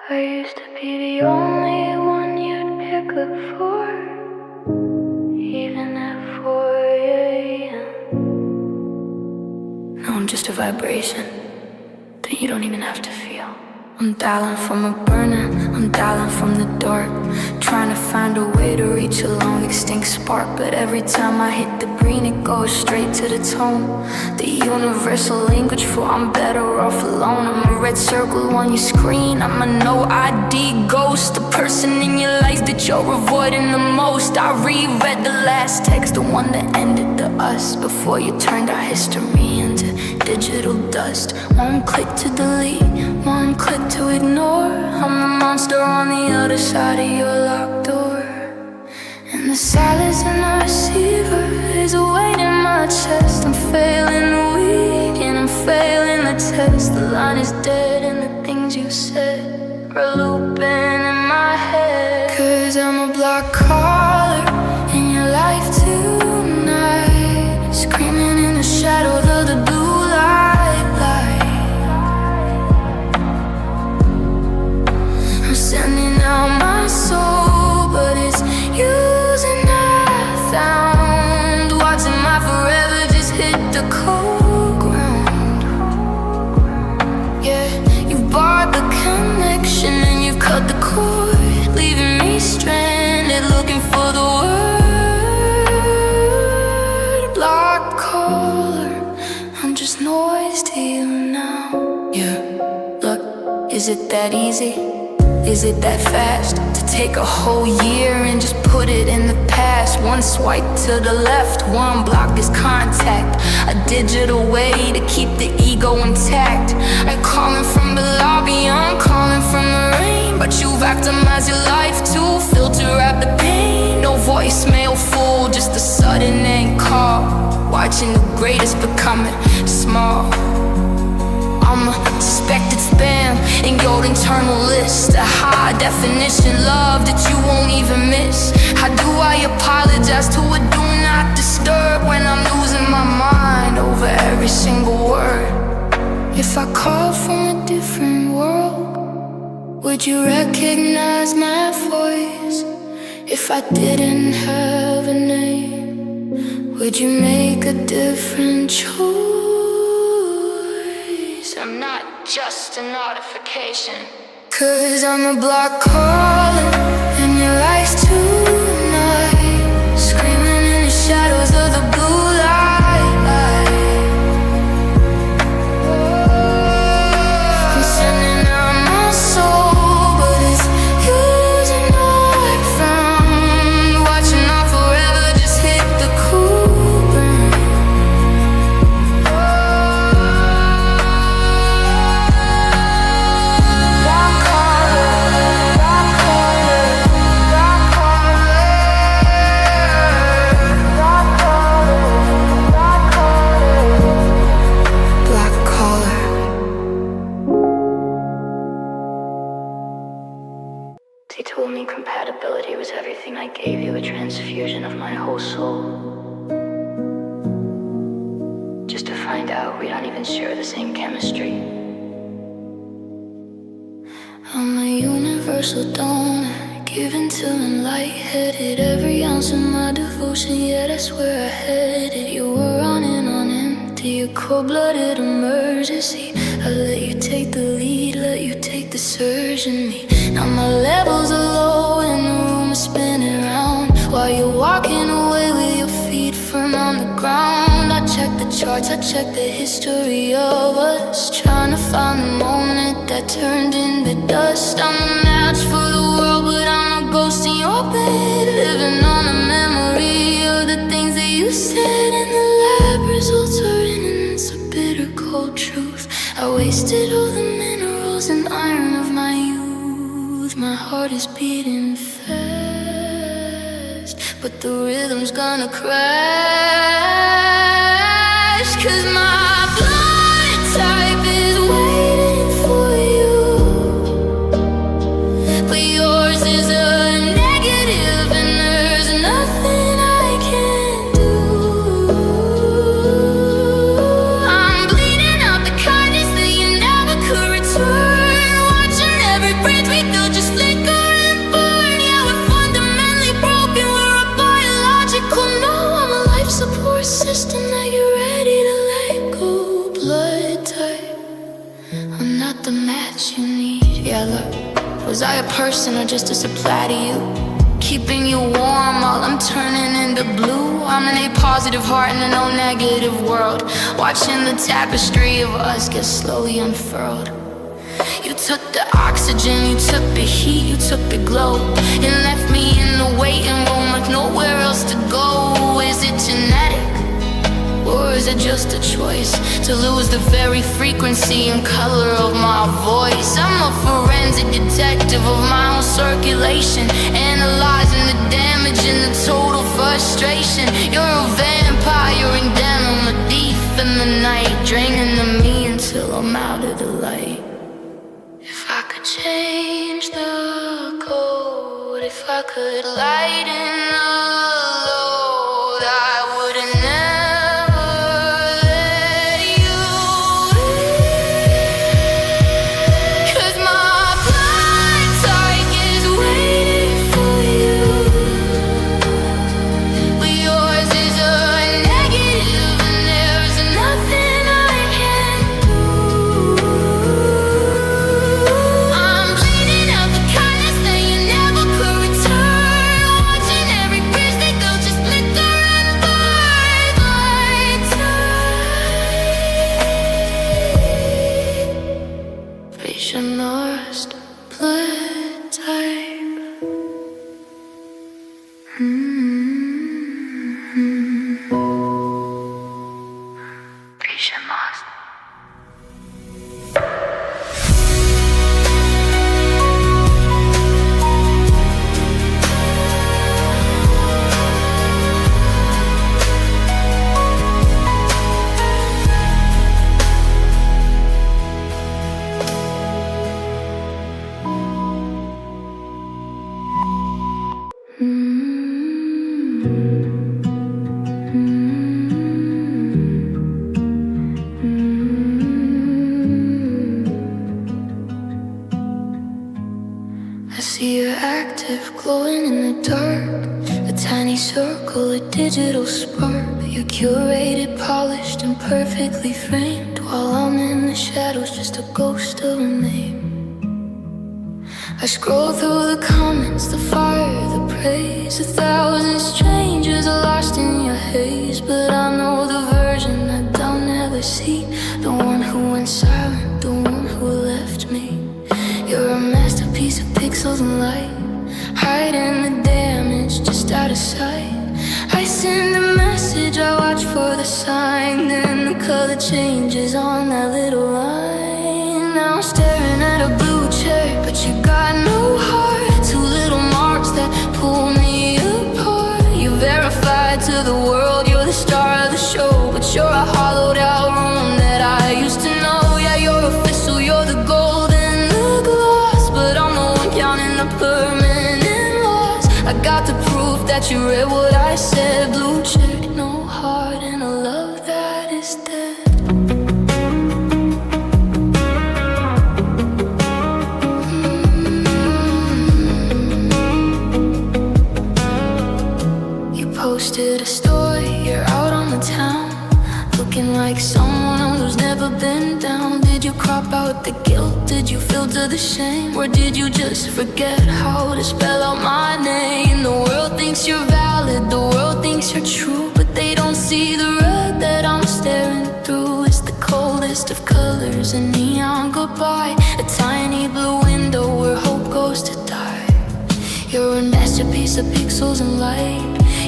I used to be the only one you'd pick up for, even at 4 a.m. Now I'm just a vibration that you don't even have to feel. I'm dialing from a burner, I'm dialing from the dark, trying to find a way to reach a long extinct spark. But every time I hit the green, it goes straight to the tone, the universal language for I'm better off alone. I'm a red circle on your screen, I'm a no ID ghost, the person in your life that you're avoiding the most. I reread the last text, the one that ended the us, before you turned our history into digital dust. One click to delete, one click to ignore. I'm the monster on the other side of your locked door, and the silence in the receiver is a weight in my chest. I'm failing the weak and I'm failing the test. The line is dead and the things you said are looping in my head. 'Cause I'm a block caller in your life tonight, screaming in the shadows of the blue light. I'm sending out my soul, but it's using that found, watching my forever just hit the cold ground. Yeah, you barred the connection and you cut the cord, leaving me stranded, looking for the word. Block caller, I'm just noise to you now. Yeah, look, is it that easy? Is it that fast to take a whole year and just put it in the past? One swipe to the left, one block is contact, a digital way to keep the ego intact. I'm calling from the lobby, I'm calling from the rain, but you've optimized your life to filter out the pain. No voicemail full, just a sudden end call, watching the greatest becoming small. I'm a suspected spam in your internal list, a high definition love that you won't even miss. How do I apologize to a do not disturb when I'm losing my mind over every single word? If I call from a different world, would you recognize my voice? If I didn't have a name, would you make a different choice? I'm not just a notification. 'Cause I'm a block caller in your life tonight, screaming in the shadows of the blue light. I'm sending out my soul, but it's using that found, watching our forever just hit the cool ground. They told me compatibility was everything I gave you, a transfusion of my whole soul. Just to find out we don't even share the same chemistry. I'm a universal donor, given to and lightheaded. Every ounce of my devotion, yeah, that's where I headed. You were running on empty, a cold-blooded emergency. I let you take the lead, let you take the surge in me. Now my levels are low and the room is spinning round, while you're walking away with your feet firm on the ground. I check the charts, I check the history of us, trying to find the moment that turned into dust. I'm a match for the world, but I'm a ghost in your bed, living on a memory of the things that you said in the lab. Results are in, and it's a bitter cold truth. I wasted all the minerals and iron of my youth. My heart is beating fast, but the rhythm's gonna crash. 'Cause my blood type is waiting for you, but yours is a negative, and there's nothing I can do. I'm bleeding out the kindness that you never could return, watching every breath we Yeah, look, was I a person or just a supply to you? Keeping you warm while I'm turning into blue. I'm an A positive heart in an O negative world, watching the tapestry of us get slowly unfurled. You took the oxygen, you took the heat, you took the glow, and left me in the waiting room with nowhere else to go. Is it genetic? Or is it just a choice to lose the very frequency and color of my voice? I'm a forensic detective of my own circulation, analyzing the damage and the total frustration. You're a vampire in denim, a thief in the night, draining the me until I'm out of the light. If I could change the code, if I could lighten the load, I wouldn't never let you in. 'Cause my blind side is waiting for you, but yours is a negative, and there's nothing I can do. I'm bleeding out the kindness that you never could return, watching every bridge they built just flicker and burn like tide. Vision lost, blood type. Vision lost. I see you're active, glowing in the dark, a tiny circle, a digital spark. You're curated, polished, and perfectly framed, while I'm in the shadows, just a ghost of a name. I scroll through the comments, the fire, the praise, 1,000 strangers are lost in your haze. But I know the version that they'll never see, the one who went silent, the one who left me. You're a masterpiece of pixels and light, hiding the damage just out of sight. I send a message, I watch for the sign, then the color changes on that little line. Now I'm staring at a blue check, but you got no heart. Two little marks that pull me apart. You verified to the world, you're the star of the show, but you're a hollowed out room that I used to know. Yeah, you're official, you're the gold and the gloss, but I'm the one counting the permanent loss. I got the proof that you read what I said. Blue check, no heart, and a love that is dead. You posted a story, you're out on the town, looking like someone who's never been down. Did you crop out the guilt? Did you filter the shame? Or did you just forget how to spell out my name? The world thinks you're valid, the world thinks you're true, but they don't see the red that I'm staring through. It's the coldest of colors, a neon goodbye, a tiny blue window where hope goes to die. You're a masterpiece of pixels and light,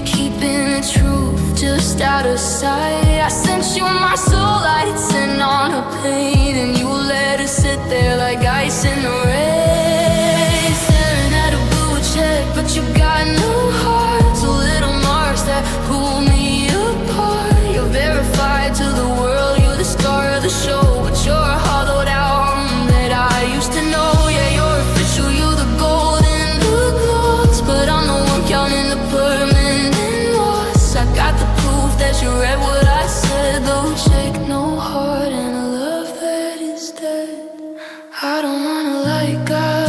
keeping the truth just out of sight. I sent you my soul, I hit send on a plane, and you let it sit there like ice in the rain. Staring at a blue check, but you got no heart. So little marks that pull me apart. You're verified to the world, you're the star of the show, but you're a hollowed out room that I used to know. Yeah, you're official, you're the gold and the gloss, but I'm the one counting the permanent loss. I got the proof that you read what I said. Though check, no heart, and a love that is dead. I don't wanna like God.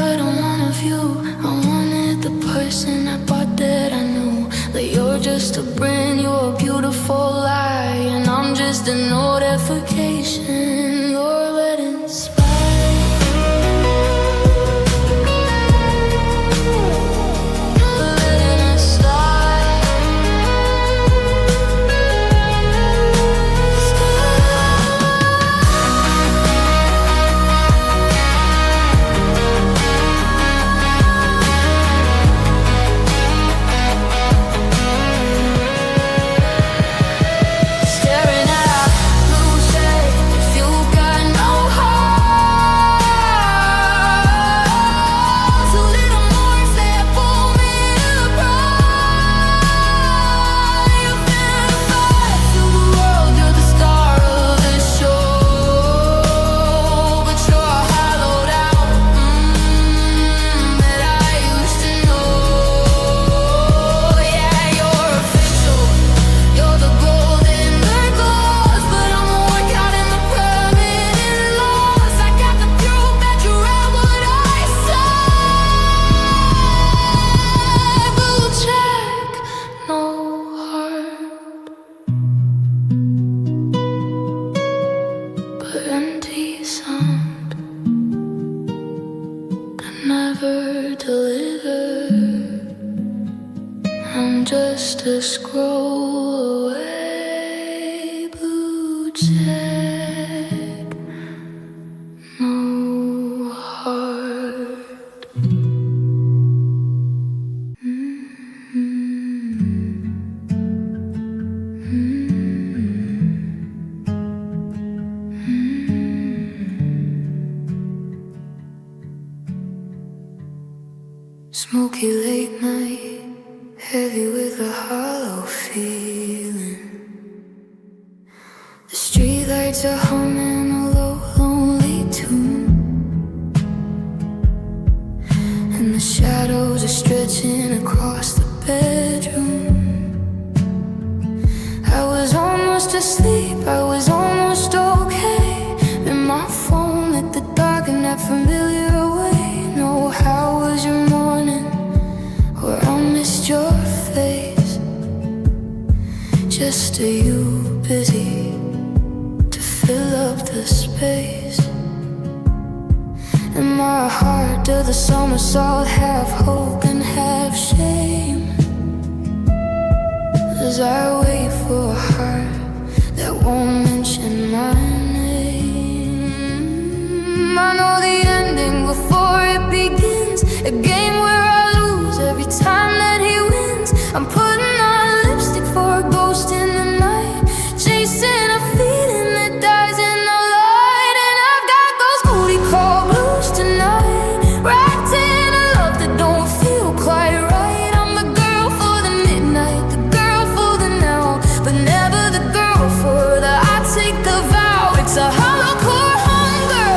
never deliver. I'm just a scroll away, blue check, no heart. Smoky late night, heavy with a hollow feeling. The streetlights are humming a low, lonely tune, and the shadows are stretching across the bedroom. I was almost asleep, I was almost okay. Then my phone lit the dark in that familiar way. No, how was your morning? Or I missed your face. Just are you busy to fill up the space? In my heart does the somersault, half hope and half shame, as I wait for a heart that won't mention my name. I know the ending before it begins, a game where I lose every time that he wins. I'm putting on lipstick for a ghost in the night, chasing a feeling that dies in the light. And I've got those booty call blues tonight, wrapped in a love that don't feel quite right. I'm the girl for the midnight, the girl for the now, but never the girl for the I take a vow. It's a hollow core hunger,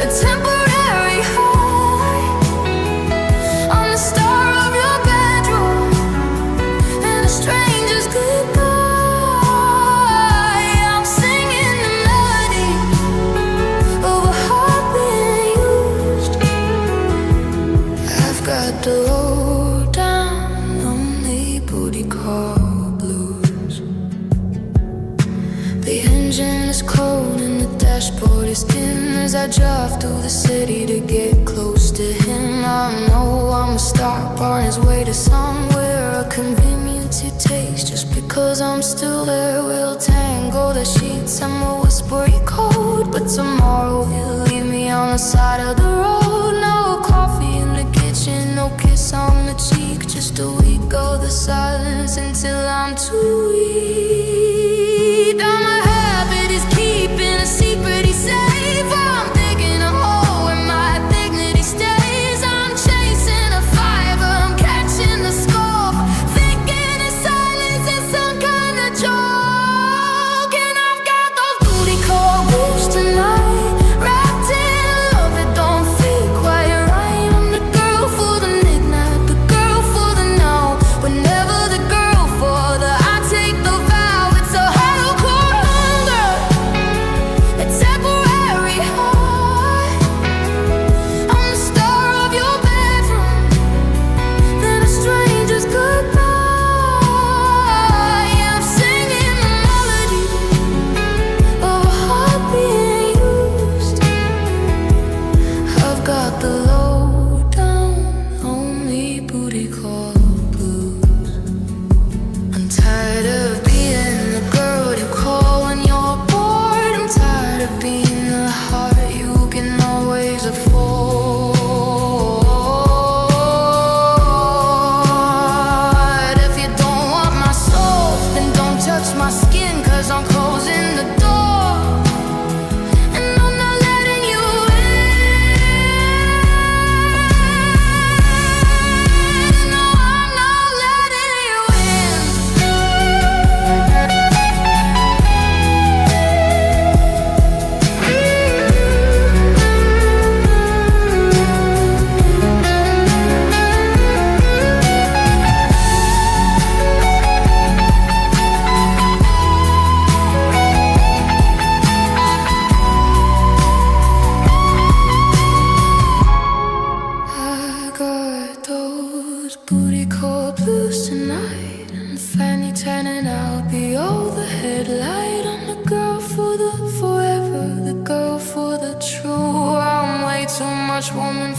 a temporary high, on the star of your bedroom, and a stranger's goodbye. I'm singing the melody of a heart being used. I've got the low down, lonely booty call blues. The engine is cold and the dashboard is dim as I drive through the city to get close to him. I know I'm a stop on his way to somewhere, a convenience he takes just because I'm still there. We'll tangle the sheets and we'll whisper code, but tomorrow he'll leave me on the side of the road. No coffee in the kitchen, no kiss on the cheek, just a week of the silence until I'm too weak. Now my habit is keeping a secret he safe. I'm digging a hole where my dignity stays. I'm chasing a fiber, I'm catching the scope, thinking in silence is some kind of joke. And I've got those booty call blues tonight, wrapped in love that don't feel quite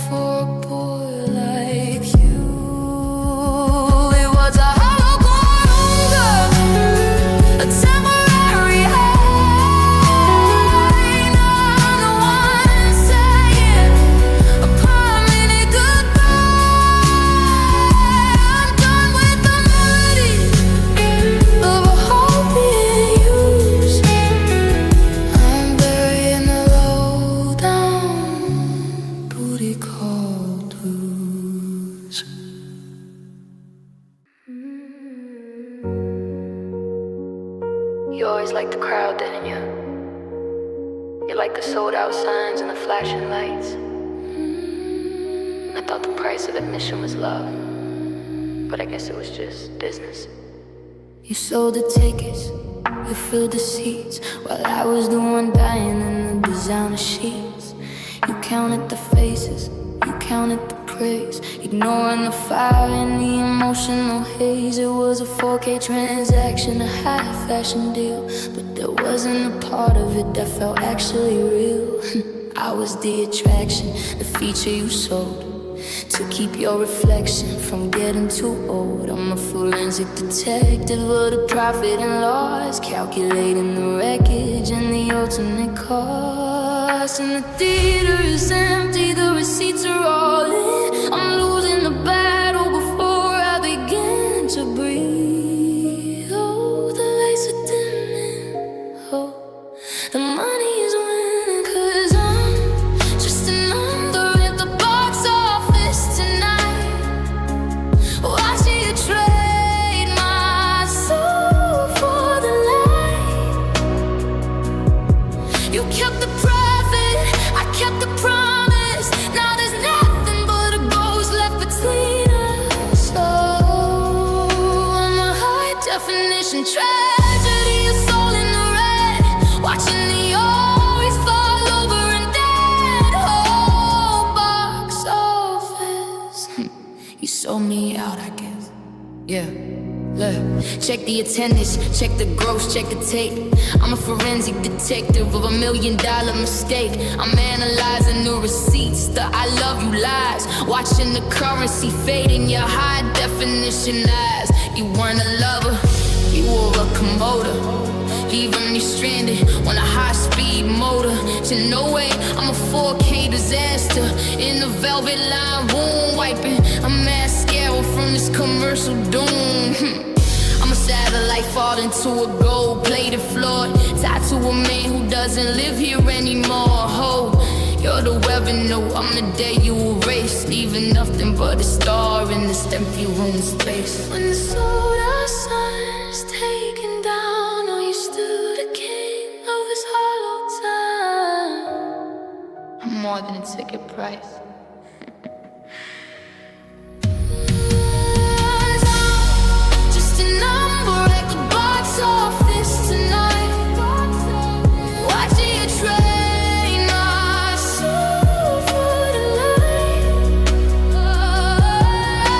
for a boy like you. It was a hollow ground, a temporary high. Now I'm the one saying a permanent goodbye. I'm done with the melody of a hope being used. I'm burying the low down booty called blues. You always like the crowd, didn't you? You like the sold out signs and the flashing lights. I thought the price of admission was love, but I guess it was just business. You sold the tickets, you filled the seats, while I was the one dying in the designer sheets. You counted the faces, you counted the praise, ignoring the fire and the emotional haze. It was a 4K transaction, a high fashion deal, but there wasn't a part of it that felt actually real. I was the attraction, the feature you sold to keep your reflection from getting too old. I'm a forensic detective of the profit and loss, calculating the wreckage and the ultimate cost. And the theater is empty, the receipts are all in. I'm losing the battle before I begin to breathe. Oh, the lights are dimming. Oh, the money is winning, 'cause I'm just a number at the box office tonight. Watching you trade my soul for the light. You kept the profit, I kept the promise. Now there's nothing but a ghost left between us. Oh, I'm a high definition tragedy, a soul in the red, watching the always fall over and dead. Oh, box office. You sold me out, I guess. Yeah. Look, check the attendance, check the gross, check the tape. I'm a forensic detective of $1 million mistake. I'm analyzing the receipts, the I love you lies, watching the currency fade in your high definition eyes. You weren't a lover, you were a commoder, leaving me stranded on a high-speed motor. To no way, I'm a 4K disaster in the velvet line, wound wiping a mascara from this commercial doom. I'm a satellite falling to a gold-plated floor, tied to a man who doesn't live here anymore. Ho, you're the weather, no, I'm the day you erase, leaving nothing but a star in this empty room space. When the solar sun's taken down, oh, you stood a king of this hollow time. I'm more than a ticket price. Just a number at the box office tonight. Watching you trade my soul for the light.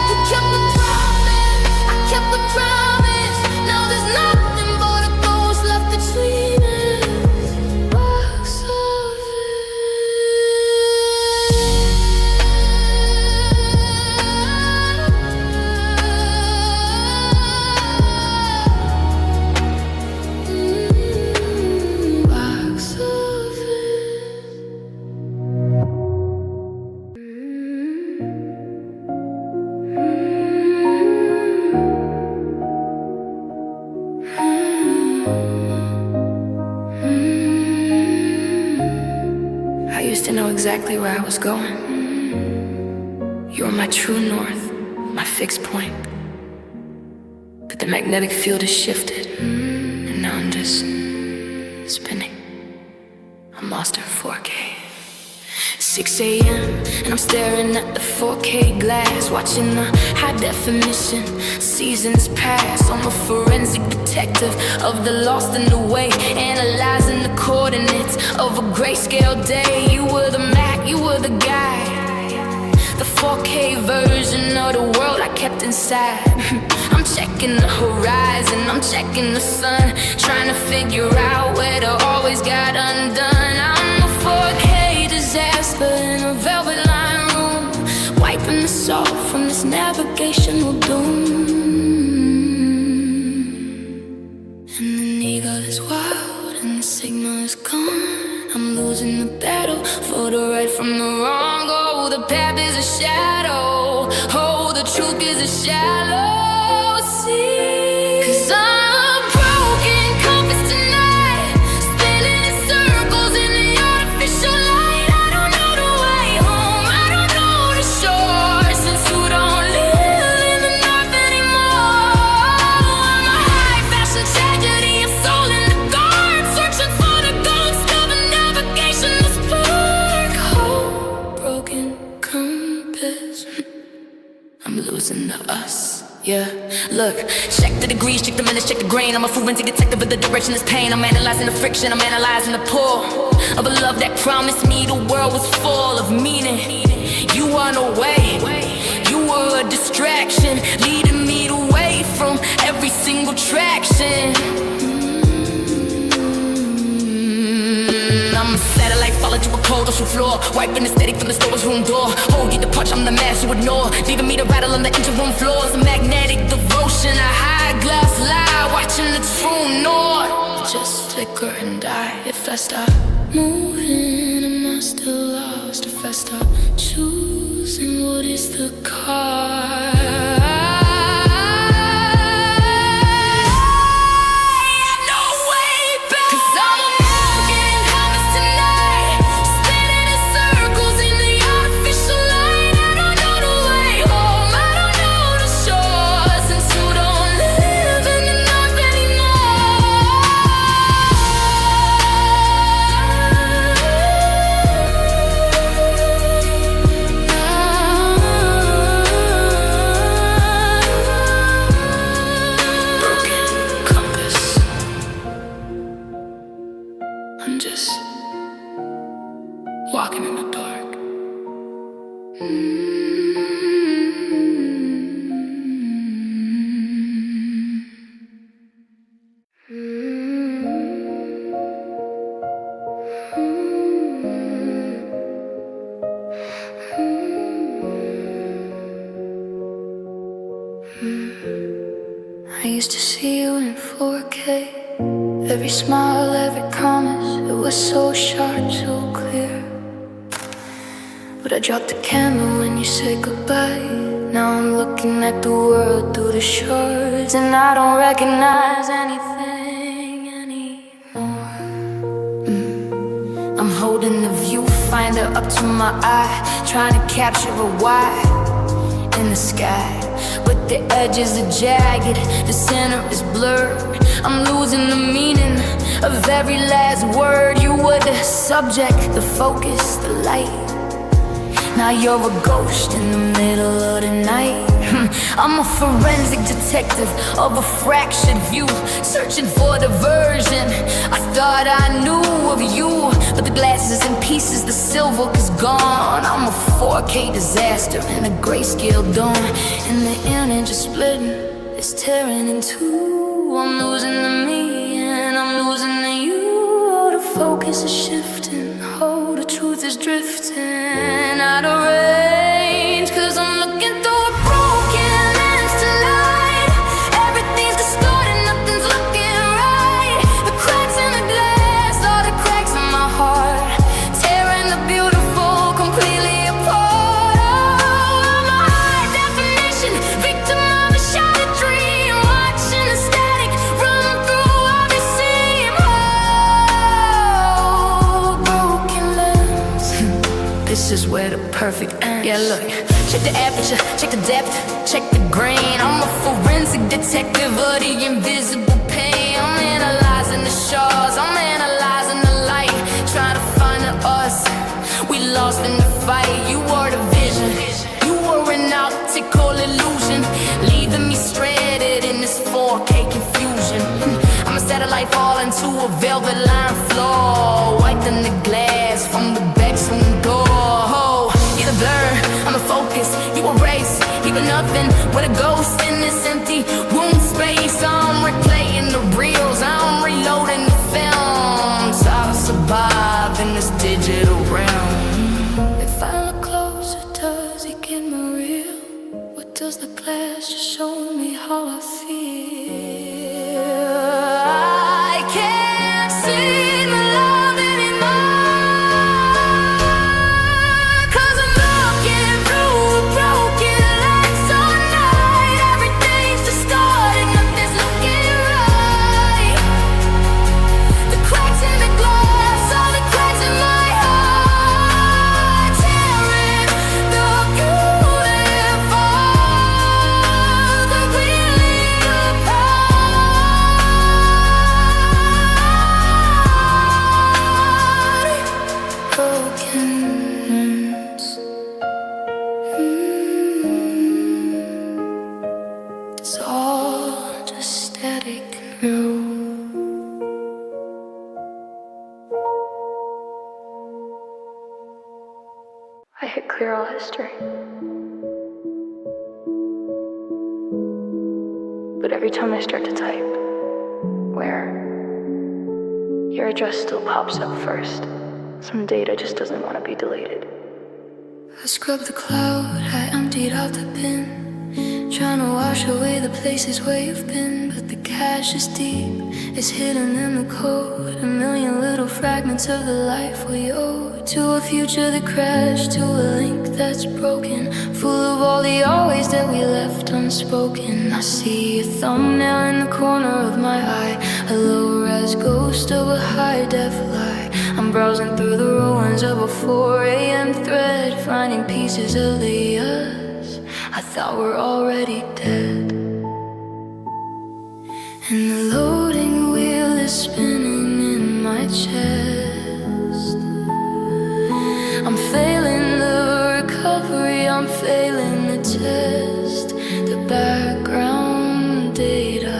You kept the promise, I kept the promise. Now there's nothing but a ghost left between us. Box I used to know exactly where I was going. You were my true north, my fixed point. But the magnetic field has shifted, and now I'm just spinning. I'm lost in 4K. 6 a.m. and I'm staring at the 4K glass, watching the high definition seasons pass. I'm a forensic detective of the lost and the way, analyzing the coordinates of a grayscale day. You were the Mac, you were the guy, the 4K version of the world I kept inside. I'm checking the horizon, I'm checking the sun, trying to figure out where to always got undone. I'm a 4K disaster in a velvet line room, wiping us off from this navigational doom. And the eagle is wild and the signal is gone. I'm losing the battle for the right from the wrong. Oh, the path is a shadow. Oh, the truth is a shallow sea. 'Cause I'm a broken compass tonight, spinning in circles in the artificial light. I don't know the way home, I don't know the shore, since you don't live in the north anymore. I'm a high fashion tragedy, a soul in the guard, searching for the ghost of a navigational spark. Oh, broken compass, I'm losing the us. Yeah, look, check the degrees, check the minutes, check the grain. I'm a forensic detective of the direction is pain. I'm analyzing the friction, I'm analyzing the pull of a love that promised me the world was full of meaning. You are no way, you were a distraction, leading me away from every single traction. I'm a satellite, falling to a cold ocean floor, wiping the static from the store's room door. Hold you the punch, I'm the mass you ignore, leaving me to rattle on the engine room floors. A magnetic devotion, a high glass lie, watching the true north just flicker and die. If I stop moving, am I still lost? If I stop choosing, what is the cost? Walking in the dark. I used to see you in 4K. Every smile, every promise, it was so sharp, so clear. But I dropped the camera when you said goodbye. Now I'm looking at the world through the shards, and I don't recognize anything anymore. I'm holding the viewfinder up to my eye, trying to capture a why in the sky. But the edges are jagged, the center is blurred. I'm losing the meaning of every last word. You were the subject, the focus, the light. Now you're a ghost in the middle of the night. I'm a forensic detective of a fractured view, searching for the version I thought I knew of you. But the glass is in pieces, the silver is gone. I'm a 4K disaster in a grayscale dawn, and the image is splitting, it's tearing in two. I'm losing the me and I'm losing the you. Oh, the focus is shifting, oh, the truth is drifting out of range. 'Cause I'm looking through a broken lens to light. Everything's distorted, nothing's looking right. The cracks in the glass, all the cracks in my heart, tearing the beautiful completely apart. Oh, I'm a high definition victim of a shattered dream, watching the static run through every seam. Oh, broken lens. This is where the perfect ends. Yeah, look, check the aperture, check the depth, check the grain. I'm a forensic detective of the invisible pain. I'm analyzing the shards, I'm analyzing the light, trying to find the us we lost in the fight. You were the vision, you were an optical illusion, leaving me stranded in this 4K confusion. I'm a satellite falling to a velvet lined floor, wiping the glass from the bedroom door. You're the blur, I'm the focus, you erase, even nothing but a ghost in this empty room space. I'm replaying the reels, I'm reloading the films, how to survive in this digital realm. If I look closer, does it get more real? fills the glass, just show me how I feel. I can't see the love anymore, 'cause I'm looking through a broken lights all night. Everything's distorted, nothing's looking right. The cracks in the glass, all the cracks in my heart, tearing the beautiful, the really apart. Broken wounds. It's all just static and real. I hit clear all history, but every time I start to type, where your address still pops up first. Some data just doesn't want to be deleted. I scrubbed the cloud, I emptied out the bin, trying to wash away the places where you've been. But the cache is deep, it's hidden in the code. A million little fragments of the life we owe. To a future that crashed, to a link that's broken, full of all the always that we left unspoken. I see a thumbnail in the corner of my eye, a low-res ghost of a high-def lie. I'm browsing through the ruins of a 4 a.m. thread, finding pieces of the us I thought were already dead. And the loading wheel is spinning in my chest. I'm failing the recovery, I'm failing the test. The background data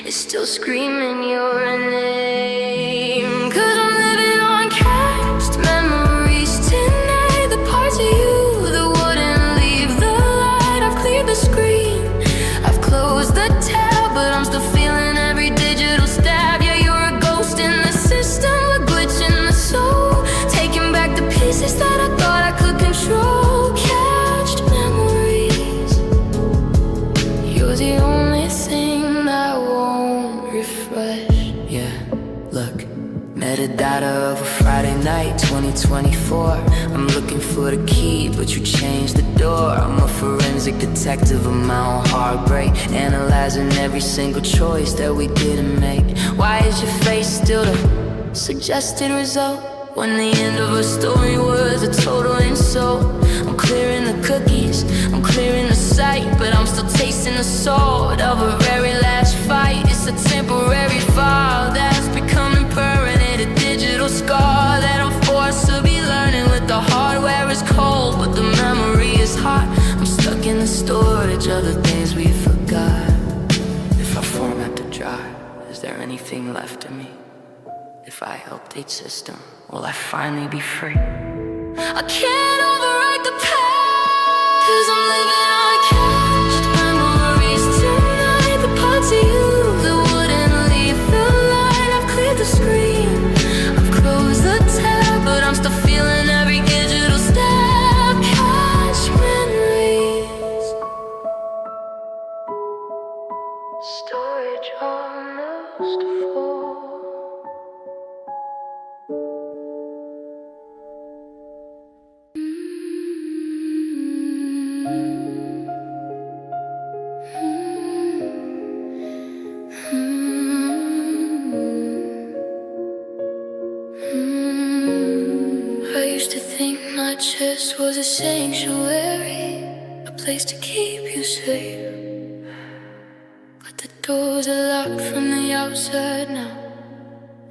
is still screaming your name, 'cause I'm living on cached memories tonight. The parts of you that wouldn't leave the light. I've cleared the screen, I've closed the tab, but I'm still feeling every digital stab. Yeah, you're a ghost in the system, a glitch in the soul, taking back the pieces that I thought I could control. Cached memories, you're the only thing that won't refresh. Yeah, look, metadata of a Friday night, 2024. I'm looking for the key, but you changed the door. I'm a forensic detective of my own heartbreak, analyzing every single choice that we didn't make. Why is your face still the suggested result, when the end of a story was a total insult? I'm clearing the cookies, I'm clearing the site, but I'm still tasting the salt of a very last fight. It's a temporary file that's becoming permanent, a digital scar that I'm forced to be learning with. The hardware is cold, but the memory is hot. I'm stuck in the storage of the things we forgot. If I format the drive, is there anything left of me? If I update system, will I finally be free? I can't overwrite the past, 'cause I'm living on cached memories tonight. The parts of you that wouldn't leave the light. I've cleared the screen, I've closed the tab, but I'm still feeling every digital step. Cached memories, storage almost full. I used to think my chest was a sanctuary, a place to keep you safe. But the doors are locked from the outside now,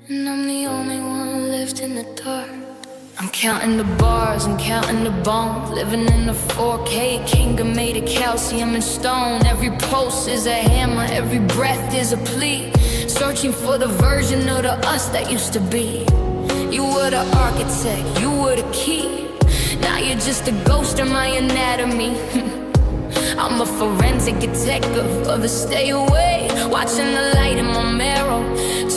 and I'm the only one left in the dark. I'm counting the bars, I'm counting the bones, living in the 4K kingdom made of calcium and stone. Every pulse is a hammer, every breath is a plea, searching for the version of the us that used to be. You were the architect, you were the key, now you're just a ghost in my anatomy. I'm a forensic detective of the stay away, watching the light in my marrow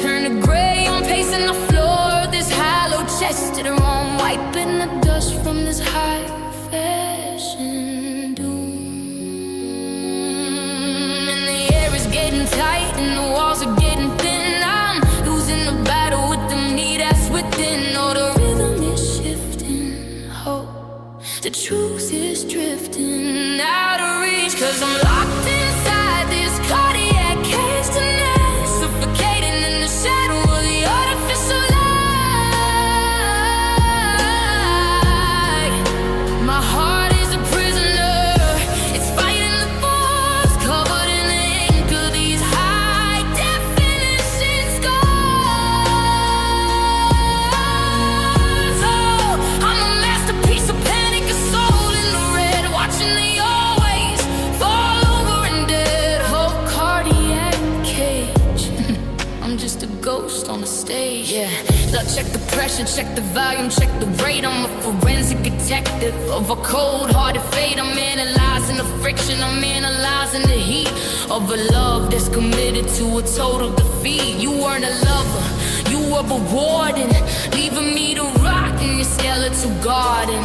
turn to gray. I'm pacing the floor, this hollow chested wrong, wiping the dust from this high fashion doom. 'Cause I'm locked inside this cardiac cage tonight, suffocating in the shadow of the artificial light. My heart is a prisoner, it's fighting the force, covered in the ink of these high definition scars. Oh, I'm a masterpiece of panic, a soul in the red, watching the always fall over and dead. Whole cardiac cage. I'm just a ghost on the stage. Yeah. So check the pressure, check the volume, check the rate. I'm a forensic detective of a cold-hearted fate. I'm analyzing the friction, I'm analyzing the heat of a love that's committed to a total defeat. You weren't a lover, you were a warden, leaving me to rot in your skeletal garden.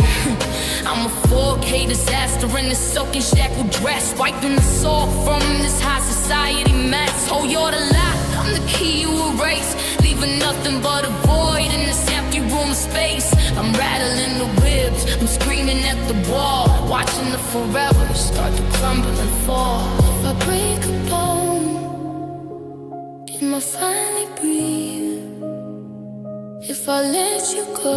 I'm a 4K disaster in this soaking shackled dress, wiping the salt from this high society mess. Oh, you're the lock, I'm the key you erase, leaving nothing but a void in this empty room space. I'm rattling the whips, I'm screaming at the wall, watching the forever start to crumble and fall. If I break a bone, am I finally breathe? If I let you go,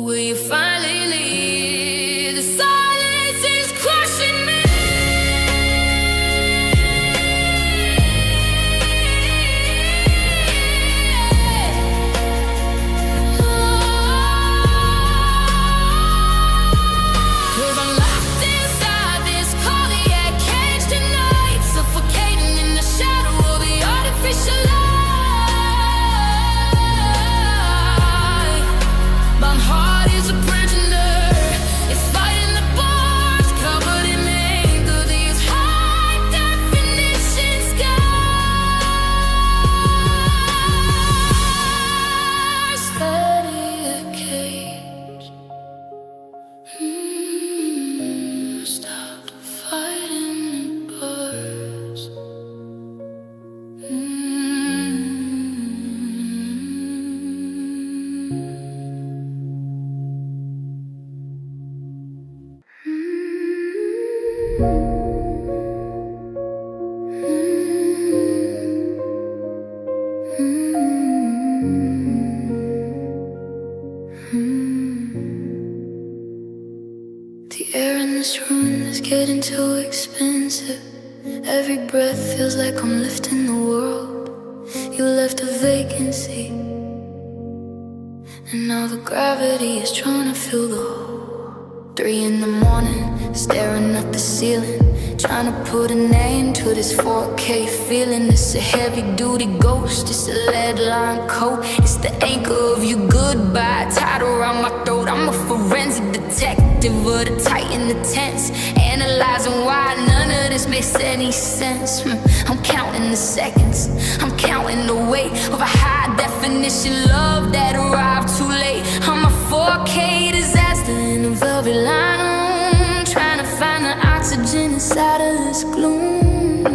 will you finally leave? The silence is crushing me. Cause I'm locked inside this cardiac cage tonight, suffocating in the shadow of the artificial light. My heart is a prisoner, it's fighting the bars, covered in ink of these high definition scars. Steady a cage. Stop the fighting and burst. The air in this room is getting too expensive. Every breath feels like I'm lifting the world. You left a vacancy, and now the gravity is trying to fill the hole. 3 in the morning, staring at the ceiling, trying to put a name to this 4K feeling. It's a heavy-duty ghost, it's a lead-line coat, it's the anchor of your goodbye tied around my throat. I'm a forensic detective of the tight and the tense, analyzing why none of this makes any sense. I'm counting the seconds, I'm counting the weight of a high-definition love that arrived too late. I'm a 4K disaster in a velvet line room, trying to find the oxygen inside of this gloom.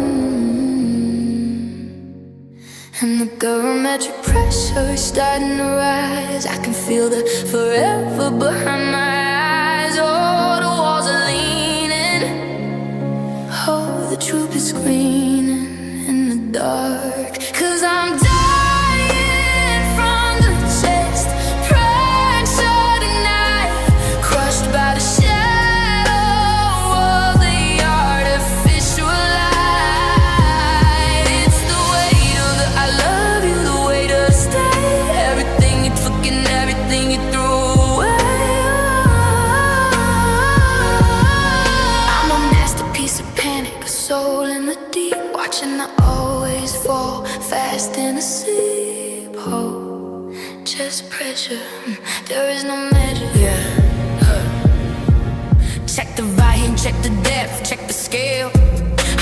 And the barometric pressure is starting to rise, I can feel the forever behind my eyes. Oh, the walls are leaning, oh, the truth is screaming in the dark. 'Cause I'm dying from the chest pressure tonight, crushed by the shadow of the artificial light. It's the weight of the I love you, the weight of stay, everything you took and everything you threw away. I'm a masterpiece of panic, a soul in the deep, watching the always fall fast in a sleep hole. Just pressure, there is no measure. Yeah. Check the volume, check the depth, check the scale.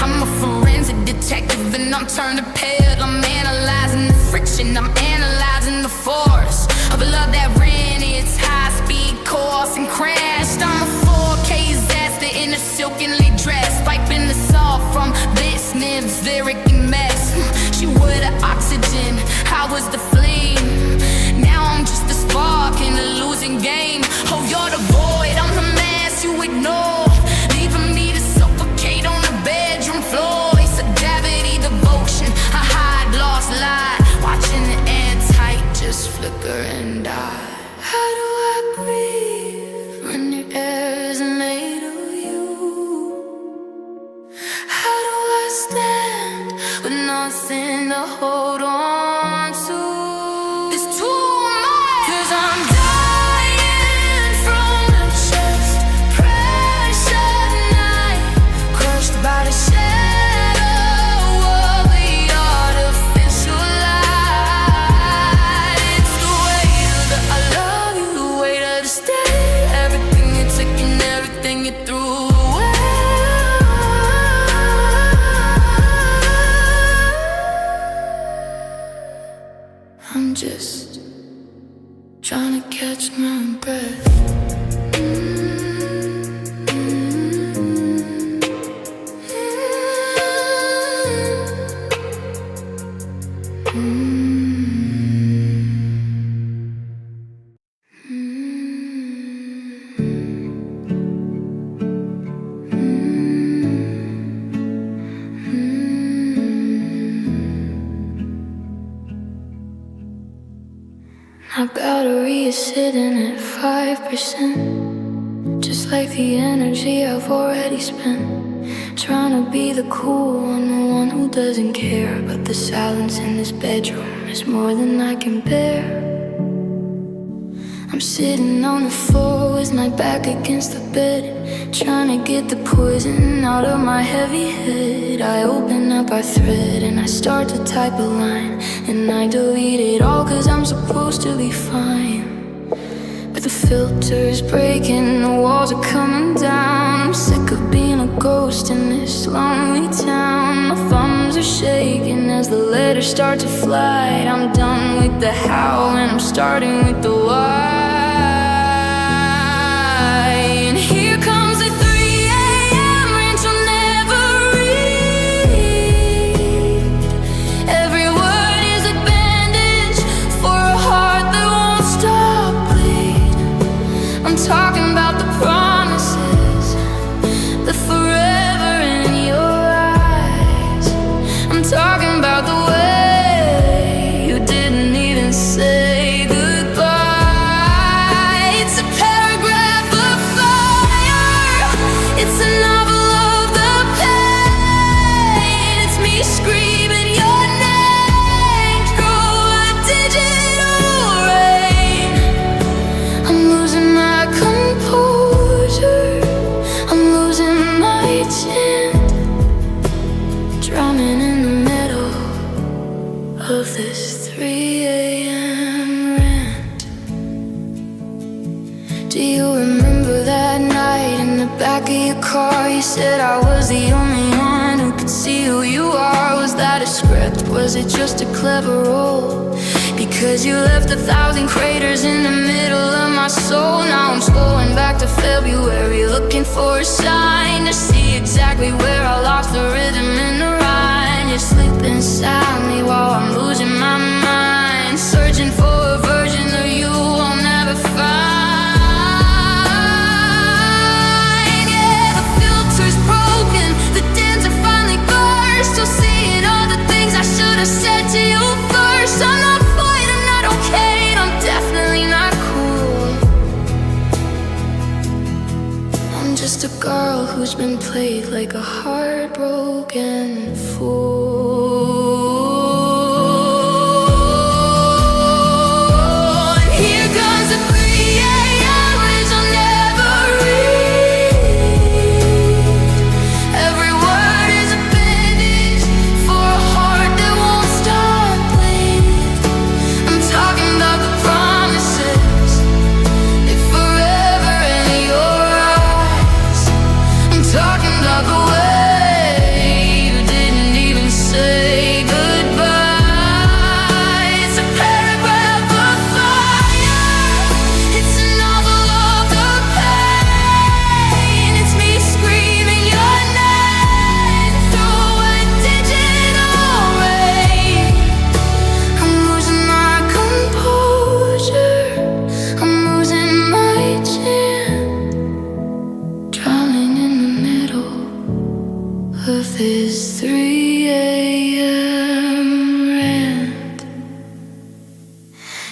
I'm a forensic detective and I'm turning pale. I'm analyzing the friction, I'm analyzing the force of a love that ran its high-speed course and crashed. I'm a 4K disaster in a silkenly dress, piping the salt from this nymph's lyric mess. She was the oxygen, I was the flame. Now I'm just a spark in a losing game. Oh, you're the void, I'm the mass you ignore, leaving me to battery is sitting at 5%. Just like the energy I've already spent, trying to be the cool one, the one who doesn't care. But the silence in this bedroom is more than I can bear. I'm sitting on the floor with my back against the bed, trying to get the poison out of my heavy head. I open up our thread and I start to type a line, and I delete it all cause I'm supposed to be fine. But the filter's breaking, the walls are coming down. I'm sick of being a ghost in this lonely town. My thumbs are shaking as the letters start to fly. I'm done with the how and I'm starting with the why. And here comes the 3 AM rant you'll never read. Every word is a bandage for a heart that won't stop bleed. I'm talking about the promises, the forever in your eyes. I'm talking about the way you didn't even say goodbye. It's a paragraph of fire, it's a novel of the pain. It's me screaming your name through a digital rain. I'm losing my composure, I'm losing my chant, drowning in the middle of this 3 AM rant. Do you remember that night in the back of your car? You said I was the only one who could see who you are. Was that a script? Was it just a clever role? Because you left 1,000 craters in the middle of my soul. Now I'm scrolling back to February, looking for a sign to see exactly where I lost the rhythm and the rhyme. You're sleeping soundly while I'm losing my mind, searching for a version of you I'll never find. Yeah, the filter's broken, the dents are finally burst. Still seeing all the things I should have said to you first. I'm not fine, I'm not okay, and I'm definitely not cool. I'm just a girl who's been played like a heartbroken fool. And here comes the 3 AM rant you'll never read. Every word is a bandage for a heart that won't stop bleed. I'm talking about the promises, they're forever in your eyes. I'm talking about the way you didn't even say goodbye. It's a paragraph of fire, it's a novel of the pain. It's me screaming your name through a digital rain. I'm losing my composure, I'm losing my chant, drowning in the middle of this 3 AM rant.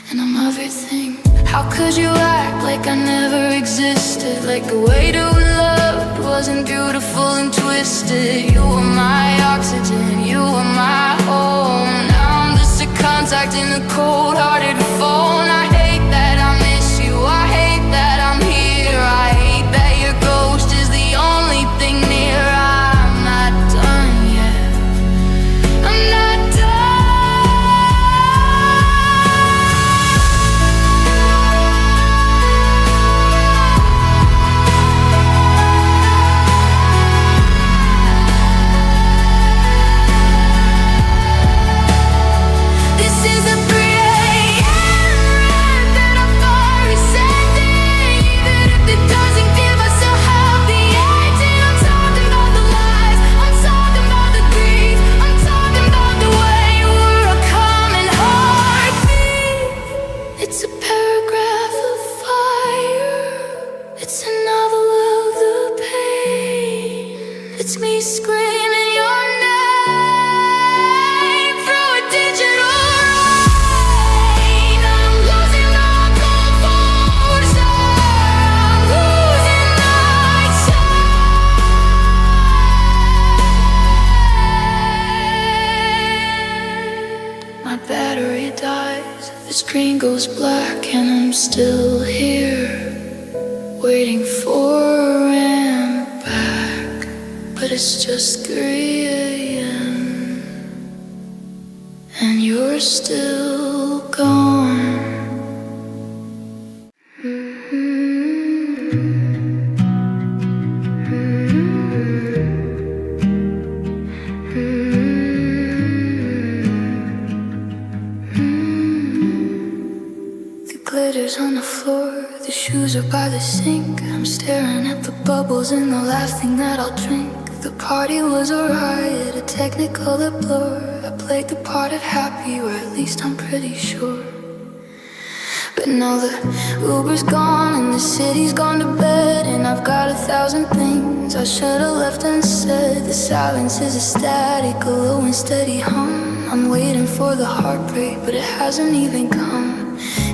And I'm everything. How could you act like I never existed? Like the way to love wasn't beautiful and twisted. You were my oxygen, you were my home. Now I'm just a contact in a cold-hearted phone. I hate that I miss you, I hate that I'm here. I hate that your ghost is the only thing near. I'm not done yet, I'm not This is a 3 AM rant that I'm far sending. Even if it doesn't give us a happy ending. I'm talking about the lies, I'm talking about the grief, I'm talking about the way we're a common heartbeat. It's a paragraph of fire, it's a novel of the pain. It's me screaming your name through a digital rain. I'm losing my goes black and I'm still here, waiting for a ramp back, but it's just 3 a.m. and you're still gone. Glitters on the floor, the shoes are by the sink. I'm staring at the bubbles and the last thing that I'll drink. The party was a riot, a technicolor blur. I played the part of happy, or at least I'm pretty sure. But now the Uber's gone and the city's gone to bed, and I've got 1,000 things I should've left unsaid. The silence is a static, a low and steady hum. I'm waiting for the heartbreak, but it hasn't even come.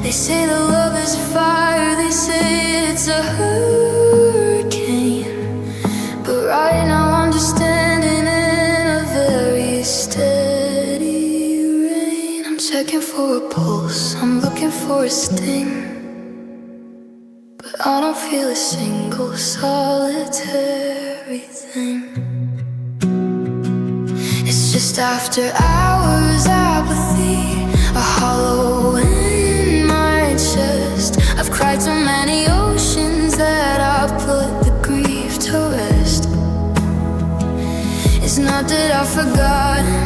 They say that love is fire, they say it's a hurricane, but right now I'm just standing in a very steady rain. I'm checking for a pulse, I'm looking for a sting, but I don't feel a single solitary thing. It's just after hours apathy, a hollow in my chest. I've cried so many oceans that I've put the grief to rest. It's not that I've forgotten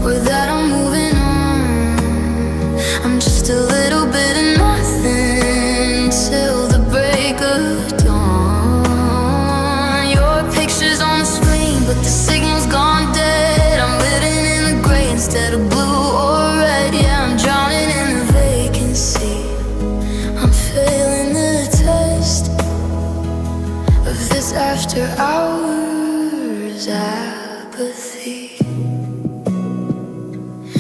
or that I'm moving on. I'm just a little bit of nothing till the break of dawn. Your picture's on the screen, but the signal's gone dead. I'm living in the gray instead of blue or red. Yeah, I'm drowning in the vacancy. I'm failing the test of this after hours apathy.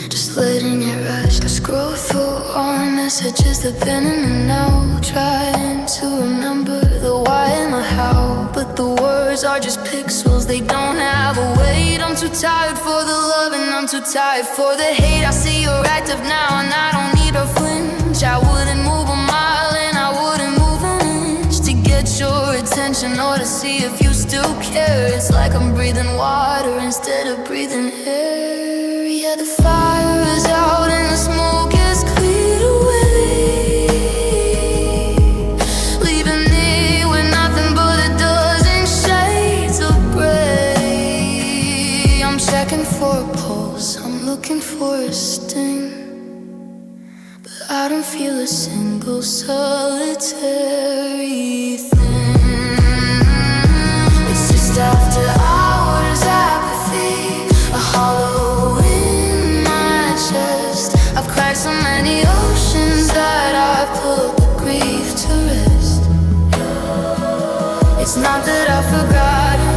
Just letting it rest. I scroll through all the messages that been in and out, trying to remember the why and the how, but the words are just pixels, they don't have a weight. I'm too tired for the love and I'm too tired for the hate. I see you're active now and I don't need a flinch. I wouldn't move a mile and I wouldn't move an inch to get your attention or to see if you still care. It's like I'm breathing water instead of breathing air. Yeah, the fire is out and the smoke is cleared away, leaving me with nothing but a dozen shades of gray. I'm checking for a pulse, I'm looking for a sting, but I don't feel a single solitary thing. It's just after hours apathy, a hollow in my chest. I've cried so many oceans that I put the grief to rest. It's not that I've forgotten,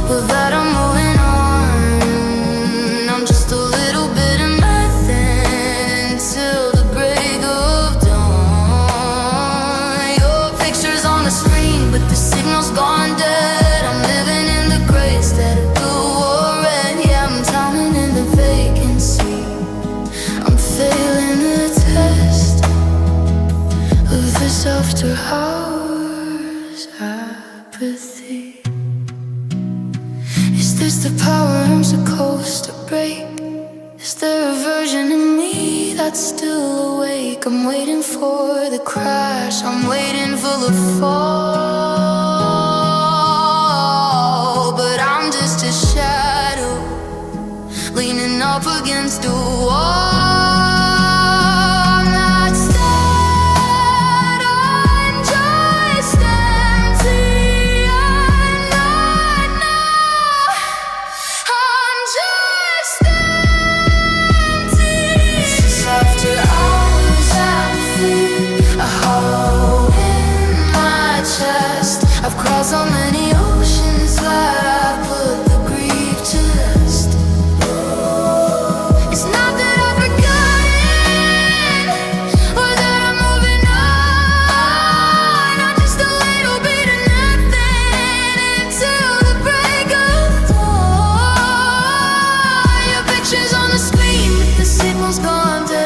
but that I'm moving on. I'm just a little bit of nothing till the break of dawn. Your picture's on the screen, but the signal's gone dead. I'm living in the gray instead of blue or red. Yeah, I'm drowning in the vacancy. I'm failing the test of this after hours apathy. Is this the power I'm supposed to break? Is there a version of me that's still awake? I'm waiting for the crash, I'm waiting for the fall, but I'm just a shadow leaning up against a wall. I'm not sad, I'm just empty. I'm not, no, I'm just empty. It's just after hours apathy, a hollow in my chest. I've cried so many oceans that I put the grief to rest. It's not that I've forgotten or that I'm moving on. I'm just a little bit of nothing until the break of dawn. Your picture's on the screen, but the signal's gone dead.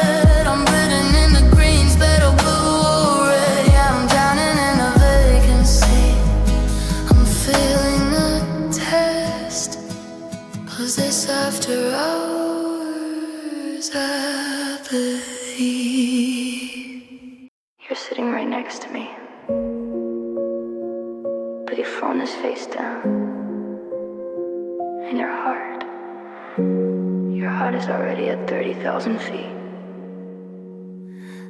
with your phone is face down. And your heart is already at 30,000 feet.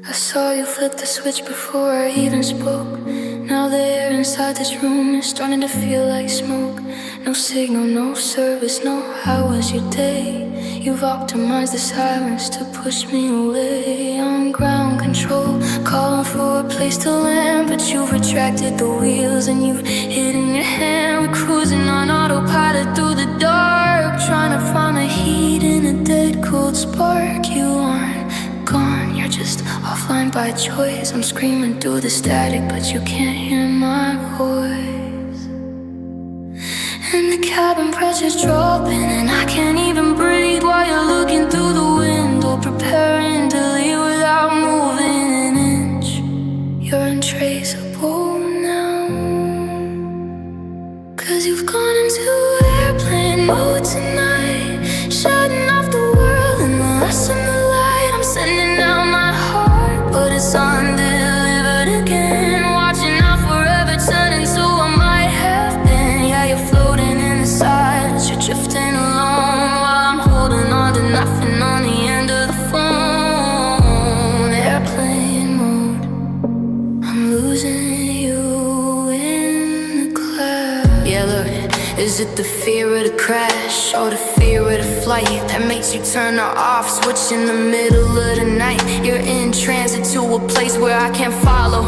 I saw you flip the switch before I even spoke. Now the air inside this room is starting to feel like smoke. No signal, no service, no how was your day? You've optimized the silence to push me away. On ground control, calling for a place to land, but you've retracted the wheels and you've hidden your hand. We're cruising on autopilot through the dark, trying to find the heat in a dead cold spark. You aren't gone, you're just offline by choice. I'm screaming through the static, but you can't hear my voice. And the cabin pressure's dropping, and I can't even breathe while you're looking through the window, preparing to leave without moving an inch. You're untraceable now, 'cause you've gone into airplane mode tonight, shutting off the world and the rest of the light. I'm sending out my heart, but it's undelivered again, watching out forever turning to what might have been. Yeah, you're floating in the silence, you're drifting alone, while I'm holding on to nothing on the end of the phone. Airplane mode, I'm losing you in the cloud. Yeah, look, is it the fear of the crash or the fear of the flight that makes you turn her off, switch in the middle of the night? You're in transit to a place where I can't follow,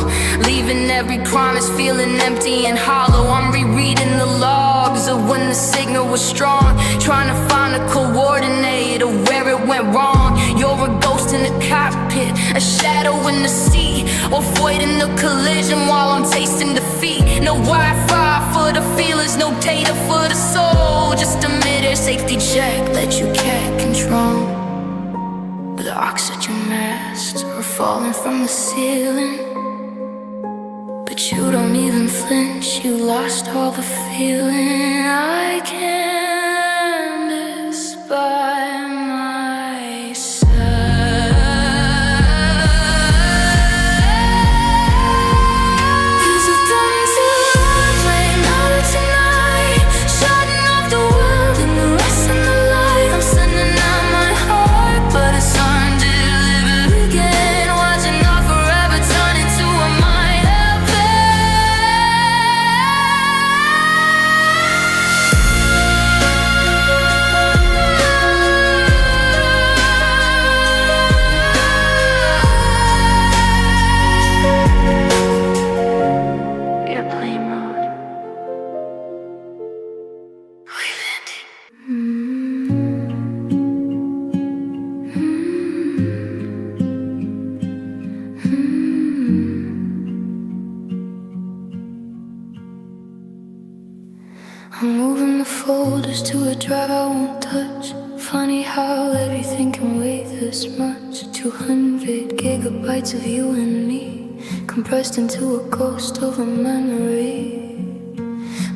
leaving every promise feeling empty and hollow. I'm rereading the logs of when the signal was strong, trying to find a coordinate of where it went wrong. You're a ghost in the cockpit, a shadow in the seat, avoiding the collision while I'm tasting defeat. No Wi-Fi for the feelers, no data for the soul, just a mid-air safety check, let you get control. But the oxygen masks are falling from the ceiling, but you don't even flinch, you lost all the feeling. I can't despise myself, 'cause you've done into airplane mode tonight, shutting off the world and the rest of the light. I'm sending out my heart, but it's undelivered again, watching out forever turning to what might have been. Airplane mode. We've ended. I'm moving the folders to a drive I won't touch. Funny how everything can weigh this much. 200 gigabytes of you and me, compressed into a ghost of a memory.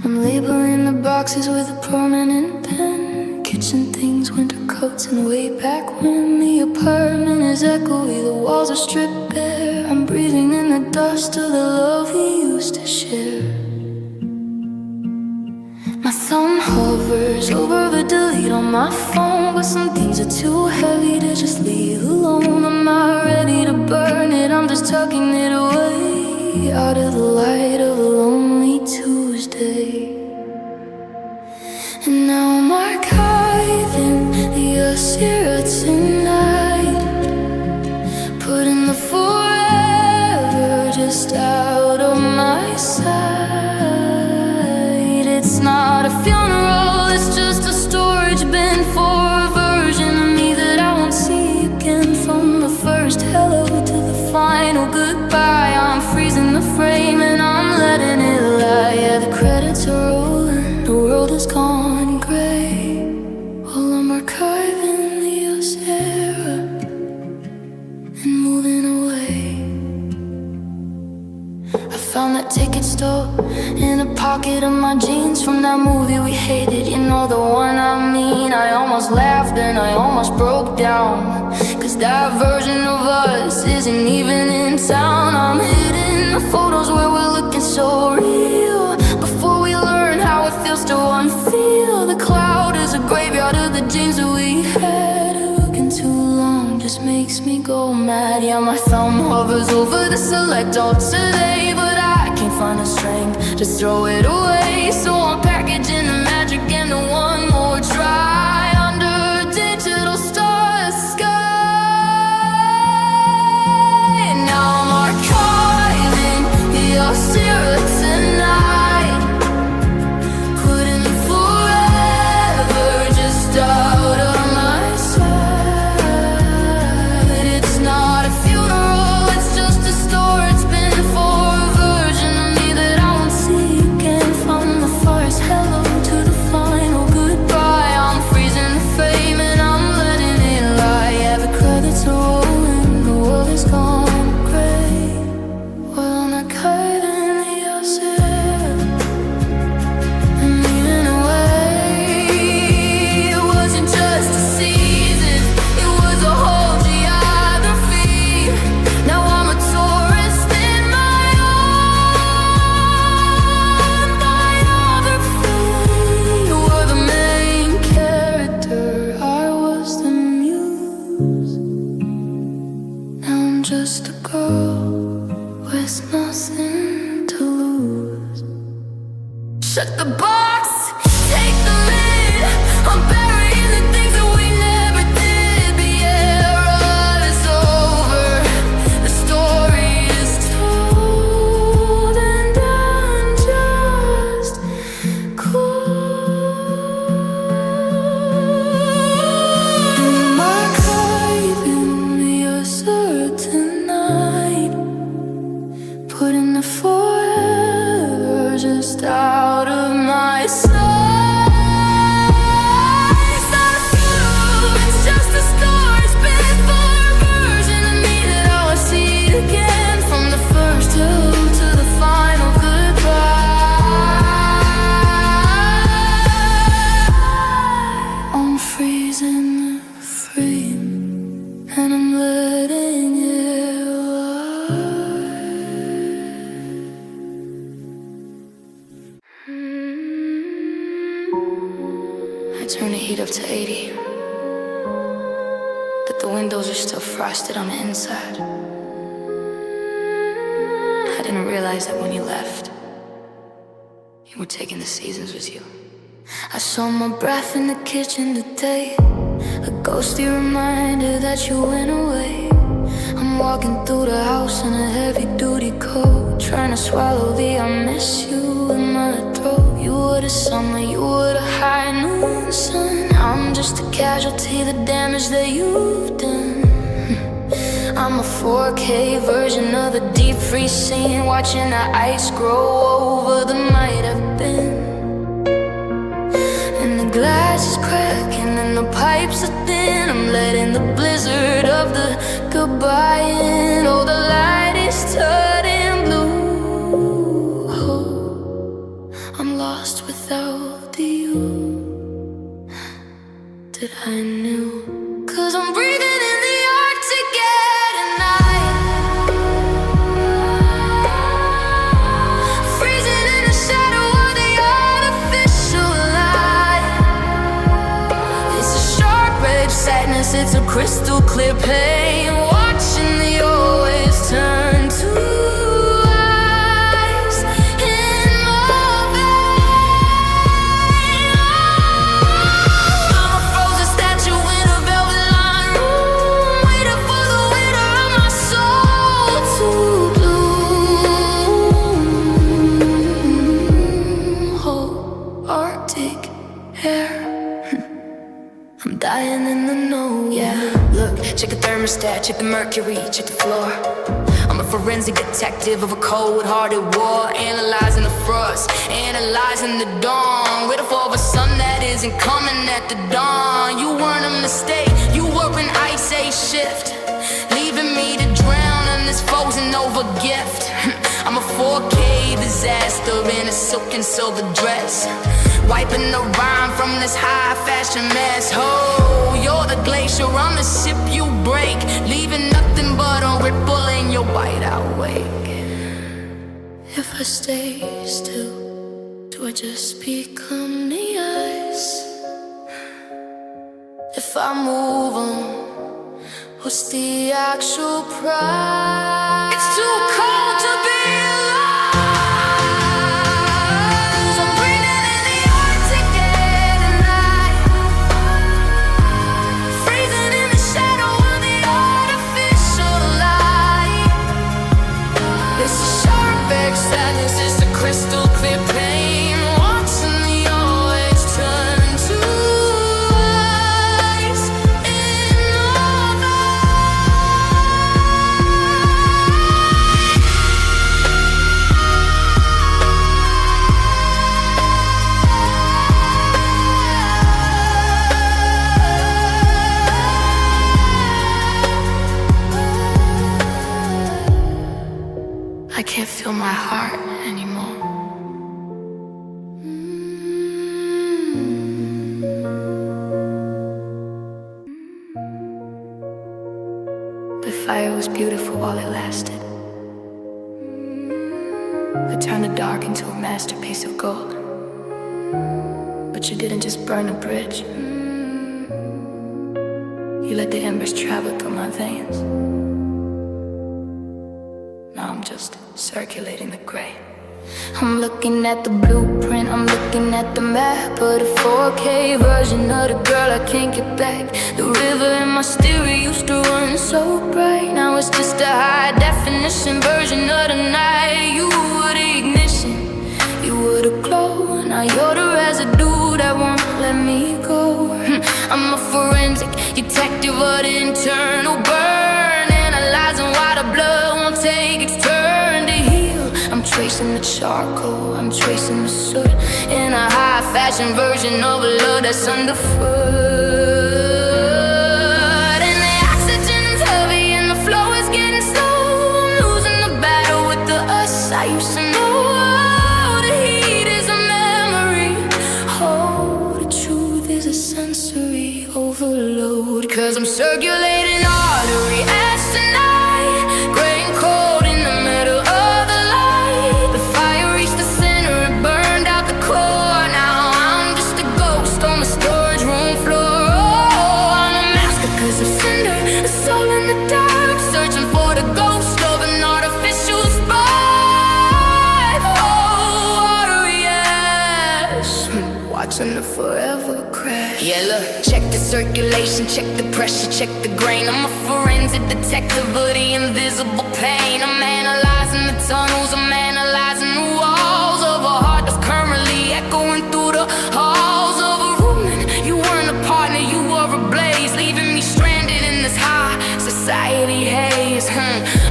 I'm labeling the boxes with a permanent pen, kitchen things, winter coats, and way back when the apartment is echoey, the walls are stripped bare. I'm breathing in the dust of the love we used to share. My thumb hovers over the delete on my phone, but some things are too heavy to just leave alone. I'm not ready to burn it, I'm just tucking it away, out of the light of a lonely Tuesday. And now I'm archiving the us here tonight, putting the forever just out of my sight. It's not a funeral, it's just a storage bin for a version of me that I won't see again. From the first hello to the final goodbye, I'm freezing the frame and I'm letting it lie. Yeah, the credits are rolling, the world has gone gray, while I'm archiving the us era and moving away. I found that ticket stub in a pocket of my jeans from that movie we hated. You know the one I mean. I almost laughed and I almost broke down, 'cause that version of us isn't even in town. I'm hitting the photos where we're looking so real before and my thumb hovers over the select all today. But I can't find the strength, just throw it away. So I'm packaging the magic into one more try under a digital star sky. Now I'm archiving your syrup tonight, putting the forever just out of my sight. It's not a funeral, it's just a story. It's been for a version of me that I won't see again. From the first hello to the final goodbye, I'm freezing the frame and I'm letting it lie. Yeah, the credits are rolling, the world is gone gray. Well, I'm not cutting the ocean and leaving away. It wasn't just a season, it was a whole geography. Now I'm a tourist in my own biography. You were the main character, I was the muse. Now I'm just a girl with nothing to lose. Shut the box, take the lid. I'm burying the things that we never did. The era is over, the story is told, and I'm just cool. I'm archiving your certain night, putting the forever just out of my sight. It's not a funeral, it's just a story. It's been for a version of me that I will see again. From the first hello to the final goodbye, I'm freezing the frame and I'm letting it lie. I turn the heat up to 80, but the windows are still frosted on the inside. I didn't realize that when you left, you were taking the seasons with you. I saw my breath in the kitchen today, a ghostly reminder that you went away. I'm walking through the house in a heavy-duty coat, trying to swallow the I miss you in my throat. You were the summer, you were the high noon sun. I'm just a casualty, the damage that you've done. I'm a 4K version of the deep freeze scene, watching the ice grow over the might have been. And the glass is cracking and the pipes are thin. I'm letting the blizzard of the goodbye in. Oh, the light is turning blue. Oh, I'm lost without the you that I knew. 'Cause I'm breathing in the Arctic air tonight, freezing in the shadow of the artificial light. It's a sharp edge sadness, it's a crystal clear pain, watching the always turn to eyes in my vein. I'm a frozen statue in a velvet lined room, waiting for the winter of my soul to bloom. Oh, Arctic air, I'm dying in the know. Yeah, look, check the thermostat, check the mercury, check the floor. I'm a forensic detective of a cold-hearted war, analyzing the frost, analyzing the dawn, waiting for the sun that isn't coming at the dawn. You weren't a mistake, you were an ice age shift, leaving me to drown in this frozen over gift. I'm a 4K disaster in a silk and silver dress, wiping the rhyme from this high fashion mess. Oh, you're the glacier, I'm the ship you break, leaving nothing but a ripple in your white-out wake. If I stay still, do I just become the ice? If I move on, What's the actual price? It's too cold to be alive. I'm breathing in the Arctic air tonight, freezing in the shadow of the artificial light. This is sharp edge sadness, it's a crystal clear pain, watching the always turn to ice in all I can't feel my heart anymore. The fire was beautiful while it lasted. It turned the dark into a masterpiece of gold. But you didn't just burn the bridge. You let the embers travel through my veins. Now I'm just circulating the gray. I'm looking at the blueprint, I'm looking at the map of the 4K version of the girl I can't get back. The river in my stereo used to run so bright. Now it's just a high definition version of the night. You were the ignition, you were the glow. Now you're the residue that won't let me go. I'm a forensic detective of the internal burn, analyzing why the blood won't take its turn to heal. I'm tracing the charcoal, I'm tracing the soot in a high fashion version of a love that's underfoot. And the oxygen is heavy and the flow is getting slow. I'm losing the battle with the us I used to know. Oh, the heat is a memory. Oh, the truth is a sensory overload. Cause I'm circulating artery ash tonight, gray and cold in the middle of the light. The fire reached the center, it burned out the core. Now I'm just a ghost on the storage room floor. Oh, I'm a master cause of cinder, a soul in the dark, searching for the ghost of an artificial spark. Oh, artery ash, watching the forever crash. Yeah, look, check the circulation, check the pressure, check the grain. I'm a forensic detective of the invisible pain. I'm analyzing the tunnels, I'm analyzing the walls of a heart that's currently echoing through the halls of a room. And you weren't a partner, you were a blaze, leaving me stranded in this high society haze.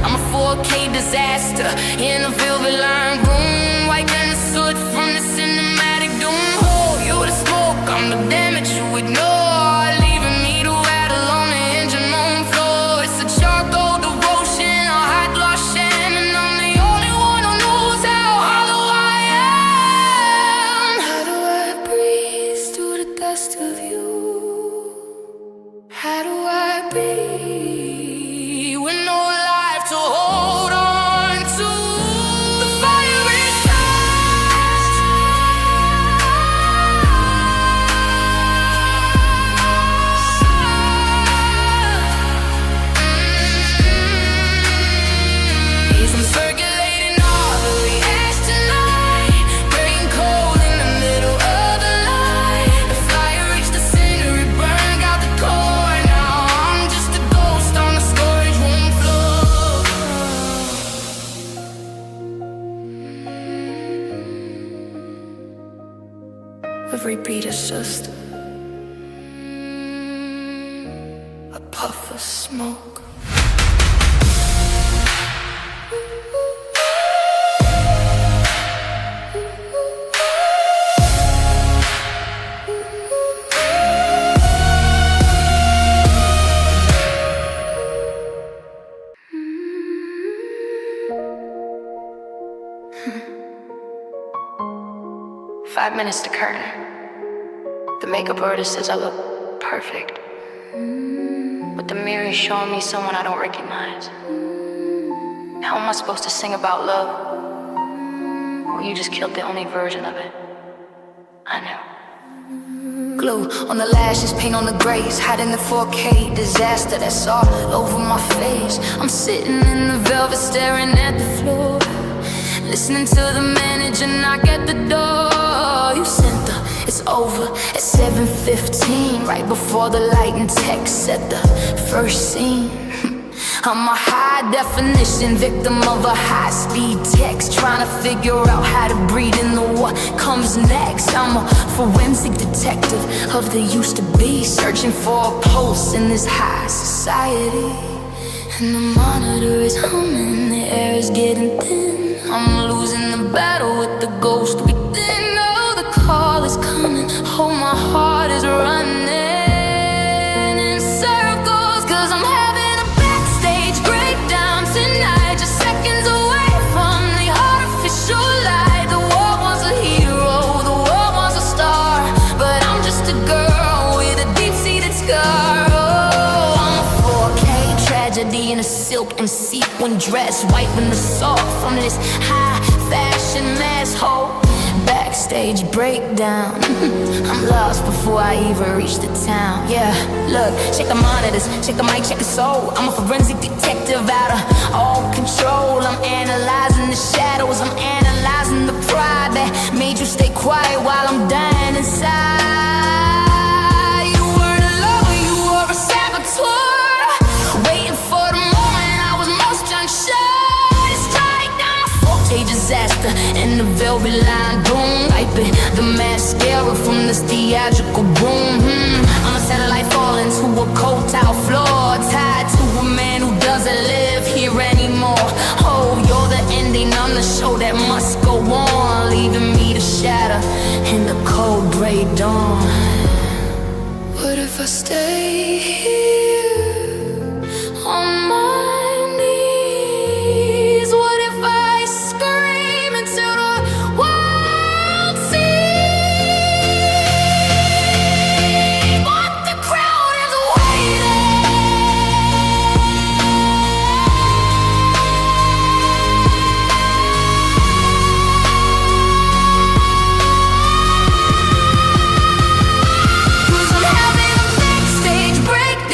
I'm a 4K disaster in a velvet lined room, wiping the soot from the cinematic doom. Oh, you're the smoke, I'm the damage you ignore, leaving me to rattle on the engine room floor. It's a charcoal devotion, a hot lost sham, and I'm the only one who knows how hollow I am. How do I breathe through the dust of you? How do I be with no life to hold on to? The fire is I'm circulating artery ash tonight, gray and cold in the middle of the light. The fire reached the center, it burned out the core. Now I'm just a ghost on the storage room floor. Every beat is just a puff of smoke. 5 minutes to curtain. The makeup artist says I look perfect, but the mirror is showing me someone I don't recognize. How am I supposed to sing about love? Well, you just killed the only version of it I knew. Glue on the lashes, paint on the grace, hiding the 4K disaster that's all over my face. I'm sitting in the velvet staring at the floor, listening to the manager knock at the door. You sent the it's over at 7:15, right before the lighting text said the first scene. I'm a high definition victim of a high-speed text, trying to figure out how to breathe into what comes next. I'm a forensic detective of the used to be, searching for a pulse in this high society. And the monitor is humming, the air is getting thin. I'm losing the battle with the ghost within. Oh, the call is coming, oh, my heart is running in circles, 'cause I'm having a backstage breakdown tonight, just seconds away from the artificial light. The world wants a hero, the world wants a star, but I'm just a girl with a deep-seated scar. Oh, I'm a 4K tragedy in a silk and sequin dress, wiping the salt from this high-fashion asshole. Backstage breakdown. I'm lost before I even reach the town. Yeah, look, check the monitors, check the mic, check the soul. I'm a forensic detective out of all control. I'm analyzing the shadows, I'm analyzing the pride that made you stay quiet while I'm dying inside. You weren't alone, you were a saboteur, waiting for the moment I was most unsure. It's strike down, 4K disaster, and the velvet line boom, wiping the mascara from this theatrical broom. I'm a satellite falling to a cold tile floor, tied to a man who doesn't live here anymore. Oh, you're the ending on the show that must go on, leaving me to shatter in the cold gray dawn. What if I stay here on my knees? What if I scream until the world sees what the crowd is waiting? Cause I'm having a backstage breakdown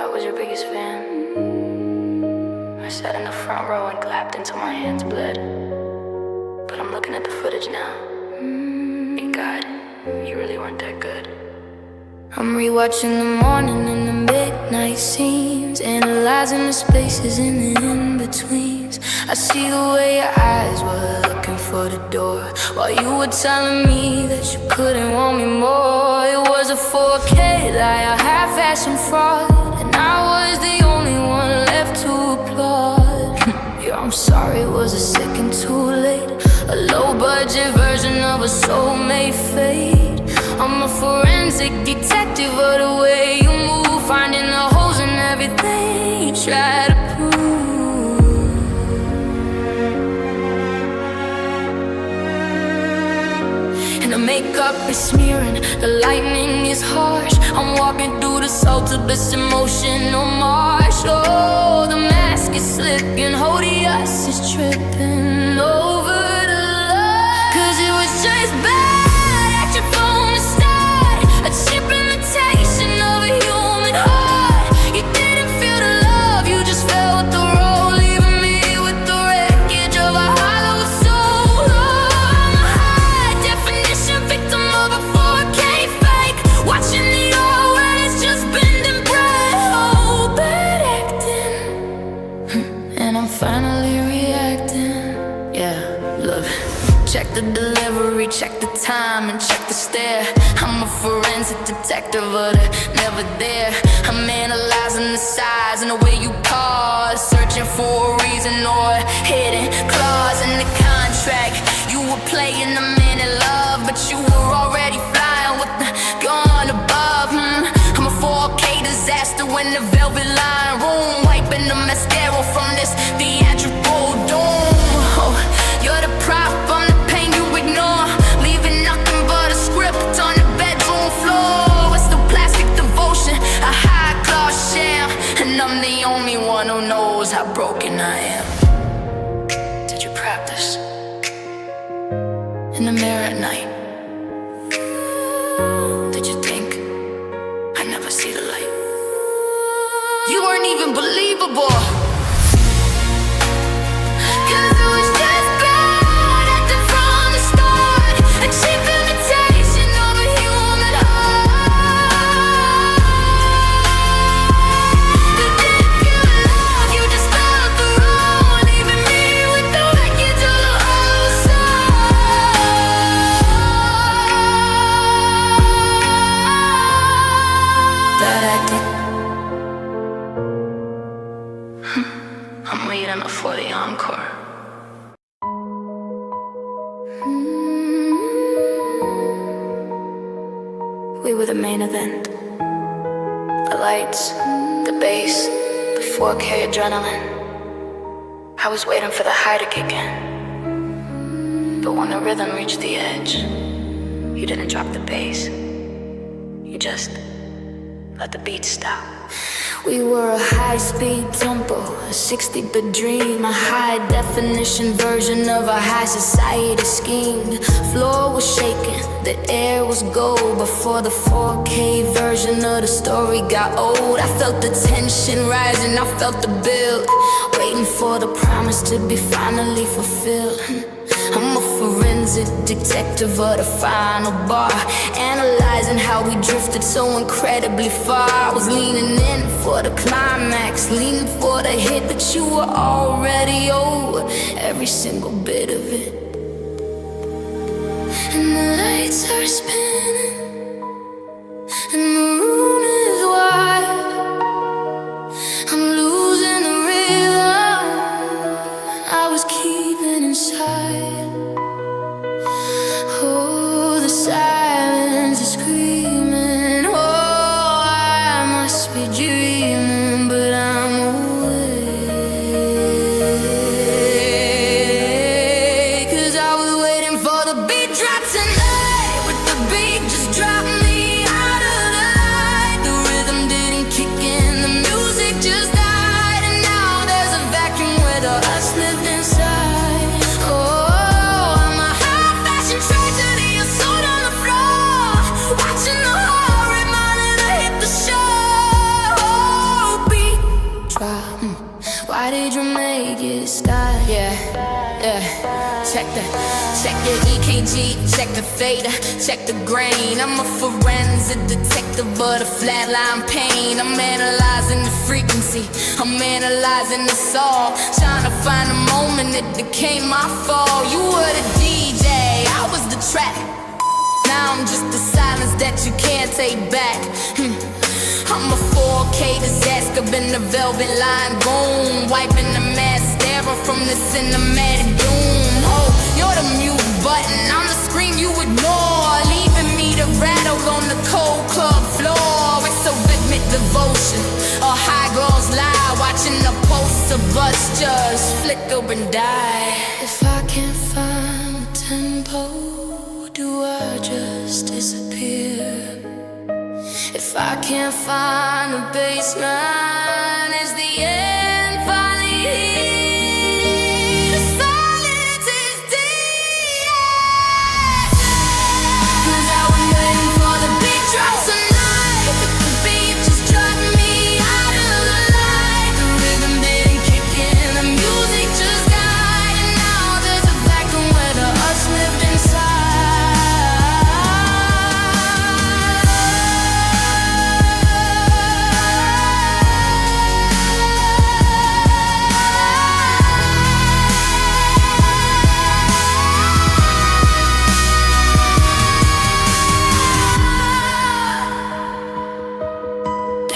I was your biggest fan. I sat in the front row and clapped until my hands bled. But I'm looking at the footage now. And God, you really weren't that good. I'm rewatching the morning and the midnight scenes, analyzing the spaces and the in-betweens. I see the way your eyes were looking for the door, while you were telling me that you couldn't want me more. It was a 4K lie, a half-ass and fraud, and I was the only one left to applaud. Yeah, I'm sorry, was it sick and too late? A low-budget version of a soulmate fate. I'm a forensic detective of the way you move, finding the holes in everything you try to prove. And the makeup is smearing, the lightning is harsh. I'm walking through the salt of this emotional marsh. Oh, the mask is slipping, Hodius is tripping over the line. 'Cause it was just bad action from the start, a cheap imitation of a human heart. You didn't feel the love, you just felt the role, leaving me with the wreckage of a hollow soul. Oh, I'm a high definition victim of a 4K fake, watching the old when it's just bending bread. Oh, bad acting. And I'm finally reacting. Yeah, look. Check the delivery, check the time, and check the stare. I'm a forensic detective, but never there. I'm analyzing the size and the way you pause, searching for a reason or hidden clause in the contract. You were playing the man in love, but you were already flying with the gun above. I'm a 4K disaster in the velvet line room, wiping the mascara from this theatrical dome. Oh, you're the prop, I'm the pain you ignore, leaving nothing but a script on the bedroom floor. It's the plastic devotion, a high class sham, and I'm the only one who knows how broken I am. Did you practice in the mirror at night? Did you think I'd never see the light? You weren't even believable. 'Cause it was just bad acting from the start, a cheap imitation of a human heart. You didn't feel love, you just felt the wrong, leaving me with the wreckage of the whole soul. Bad acting. I'm waiting for the encore. We were the main event. The lights, the bass, the 4K adrenaline. I was waiting for the high to kick in. But when the rhythm reached the edge, you didn't drop the bass. You just let the beat stop. We were a high-speed tempo, a 60-bit dream, a high-definition version of a high society scheme. The floor was shaking, the air was gold. Before the 4K version of the story got old, I felt the tension rising, I felt the build, waiting for the promise to be finally fulfilled. I'm a forensic detective of the final bar, analyzing how we drifted so incredibly far. I was leaning in for the climax, leaning for the hit, but you were already over every single bit of it. And the lights are spinning, and the room is wide. I'm losing the rhythm I was keeping inside. Oh, the silence is screaming. Oh, I must be dreaming, but I'm awake. 'Cause I was waiting for the beat drop tonight, with the beat just drop me out of the Why did you make it stop? Yeah. Check the EKG, check the theta, check the grain. I'm a forensic detective, but a flatline pain. I'm analyzing the frequency, I'm analyzing the soul, trying to find a moment that became my fall. You were the DJ, I was the track. Now I'm just the silence that you can't take back. I'm a 4K disaster, been the velvet line, boom, wiping the mascara from the cinematic doom. Oh, you're the mute button, I'm the scream you ignore, leaving me to rattle on the cold club floor. It's a rhythmic devotion, a high girl's lie, watching the poster bus just flicker and die. If I can't find the tempo, do I just disappear? If I can't find the baseline, is the end finally here? The silence is deep. 'Cause I was waiting for the big drops tonight, but the beat just dropped me out of the light. The rhythm didn't kick in, the music just died, and now there's a vacuum where the us lived inside.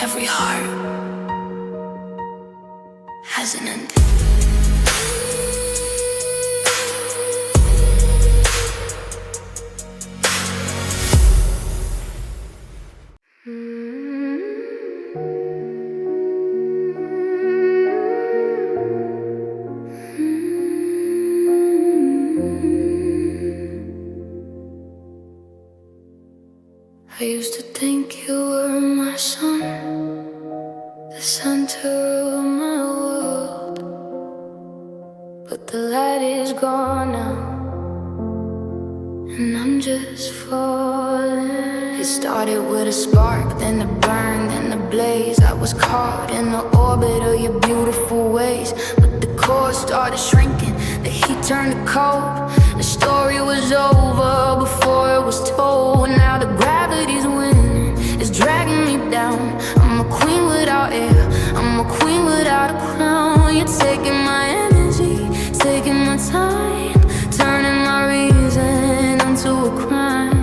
Every heart has an end. I used to think you were my sun, the center of my world, but the light is gone now, and I'm just falling. It started with a spark, then a burn, then a blaze. I was caught in the orbit of your beautiful ways, but the core started shrinking, the heat turned to cold. The story was over before it was told. Now the gravity's winning, it's dragging me down. I'm a queen without air, I'm a queen without a crown. You're taking my energy, taking my time, turning my reason into a crime.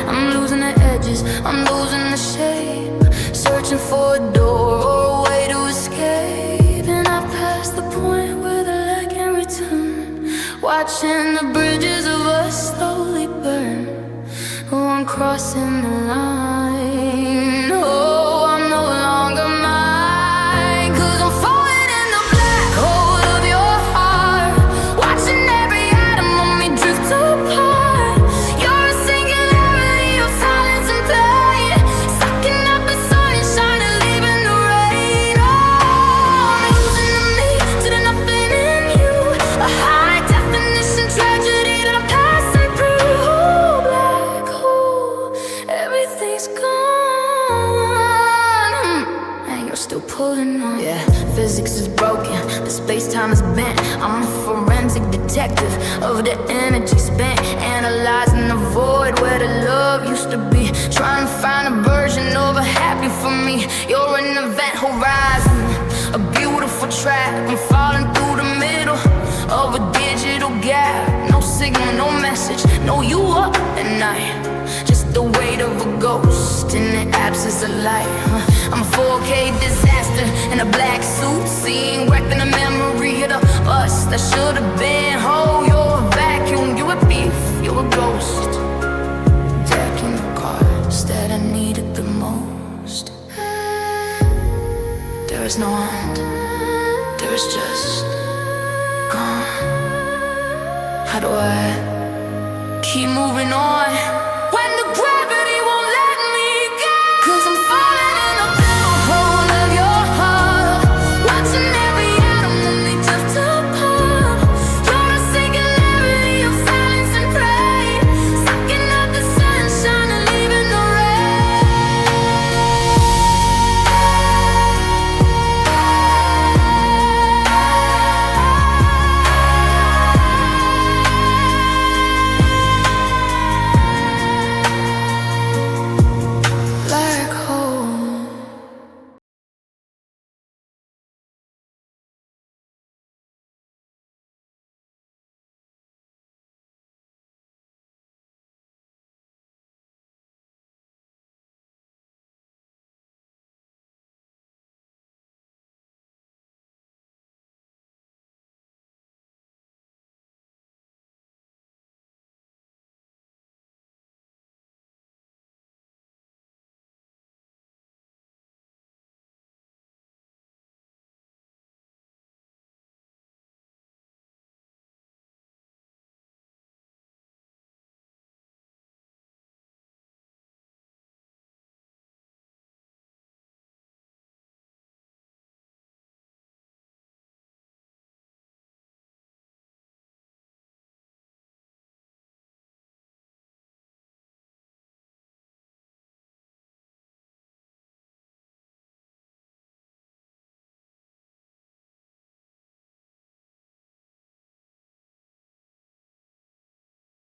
I'm losing the edges, I'm losing the shape, searching for a door or a way to escape. And I passed the point where the light can return, watching the bridges of us slowly burn. Oh, I'm crossing the line. Oh, I'm no longer mine, 'cause I'm falling in the black hole of your heart, watching every atom of me drift apart. You're a singularity of silence and pain, sucking up the sun and shine and leaving the rain. Oh, I'm losing the me to the nothing in you, a high definition tragedy that I'm passing through. Black hole, everything's gone, and you're still pulling on. Yeah, physics is broken, the space-time is bent. I'm a forensic detective of the energy spent, analyzing the void where the love used to be, trying to find a version of a happy for me. You're an event horizon, a beautiful track. I'm falling through the middle of a digital gap. No signal, no message, no you up at night, just the weight of a ghost in the absence of light. I'm a 4K disaster in a black suit, seeing wrecking a memory of us that should have been whole. You're a vacuum, you're a thief, you're a ghost, jacking the cars that I needed the most. There is no end, there is just gone. How do I keep moving on?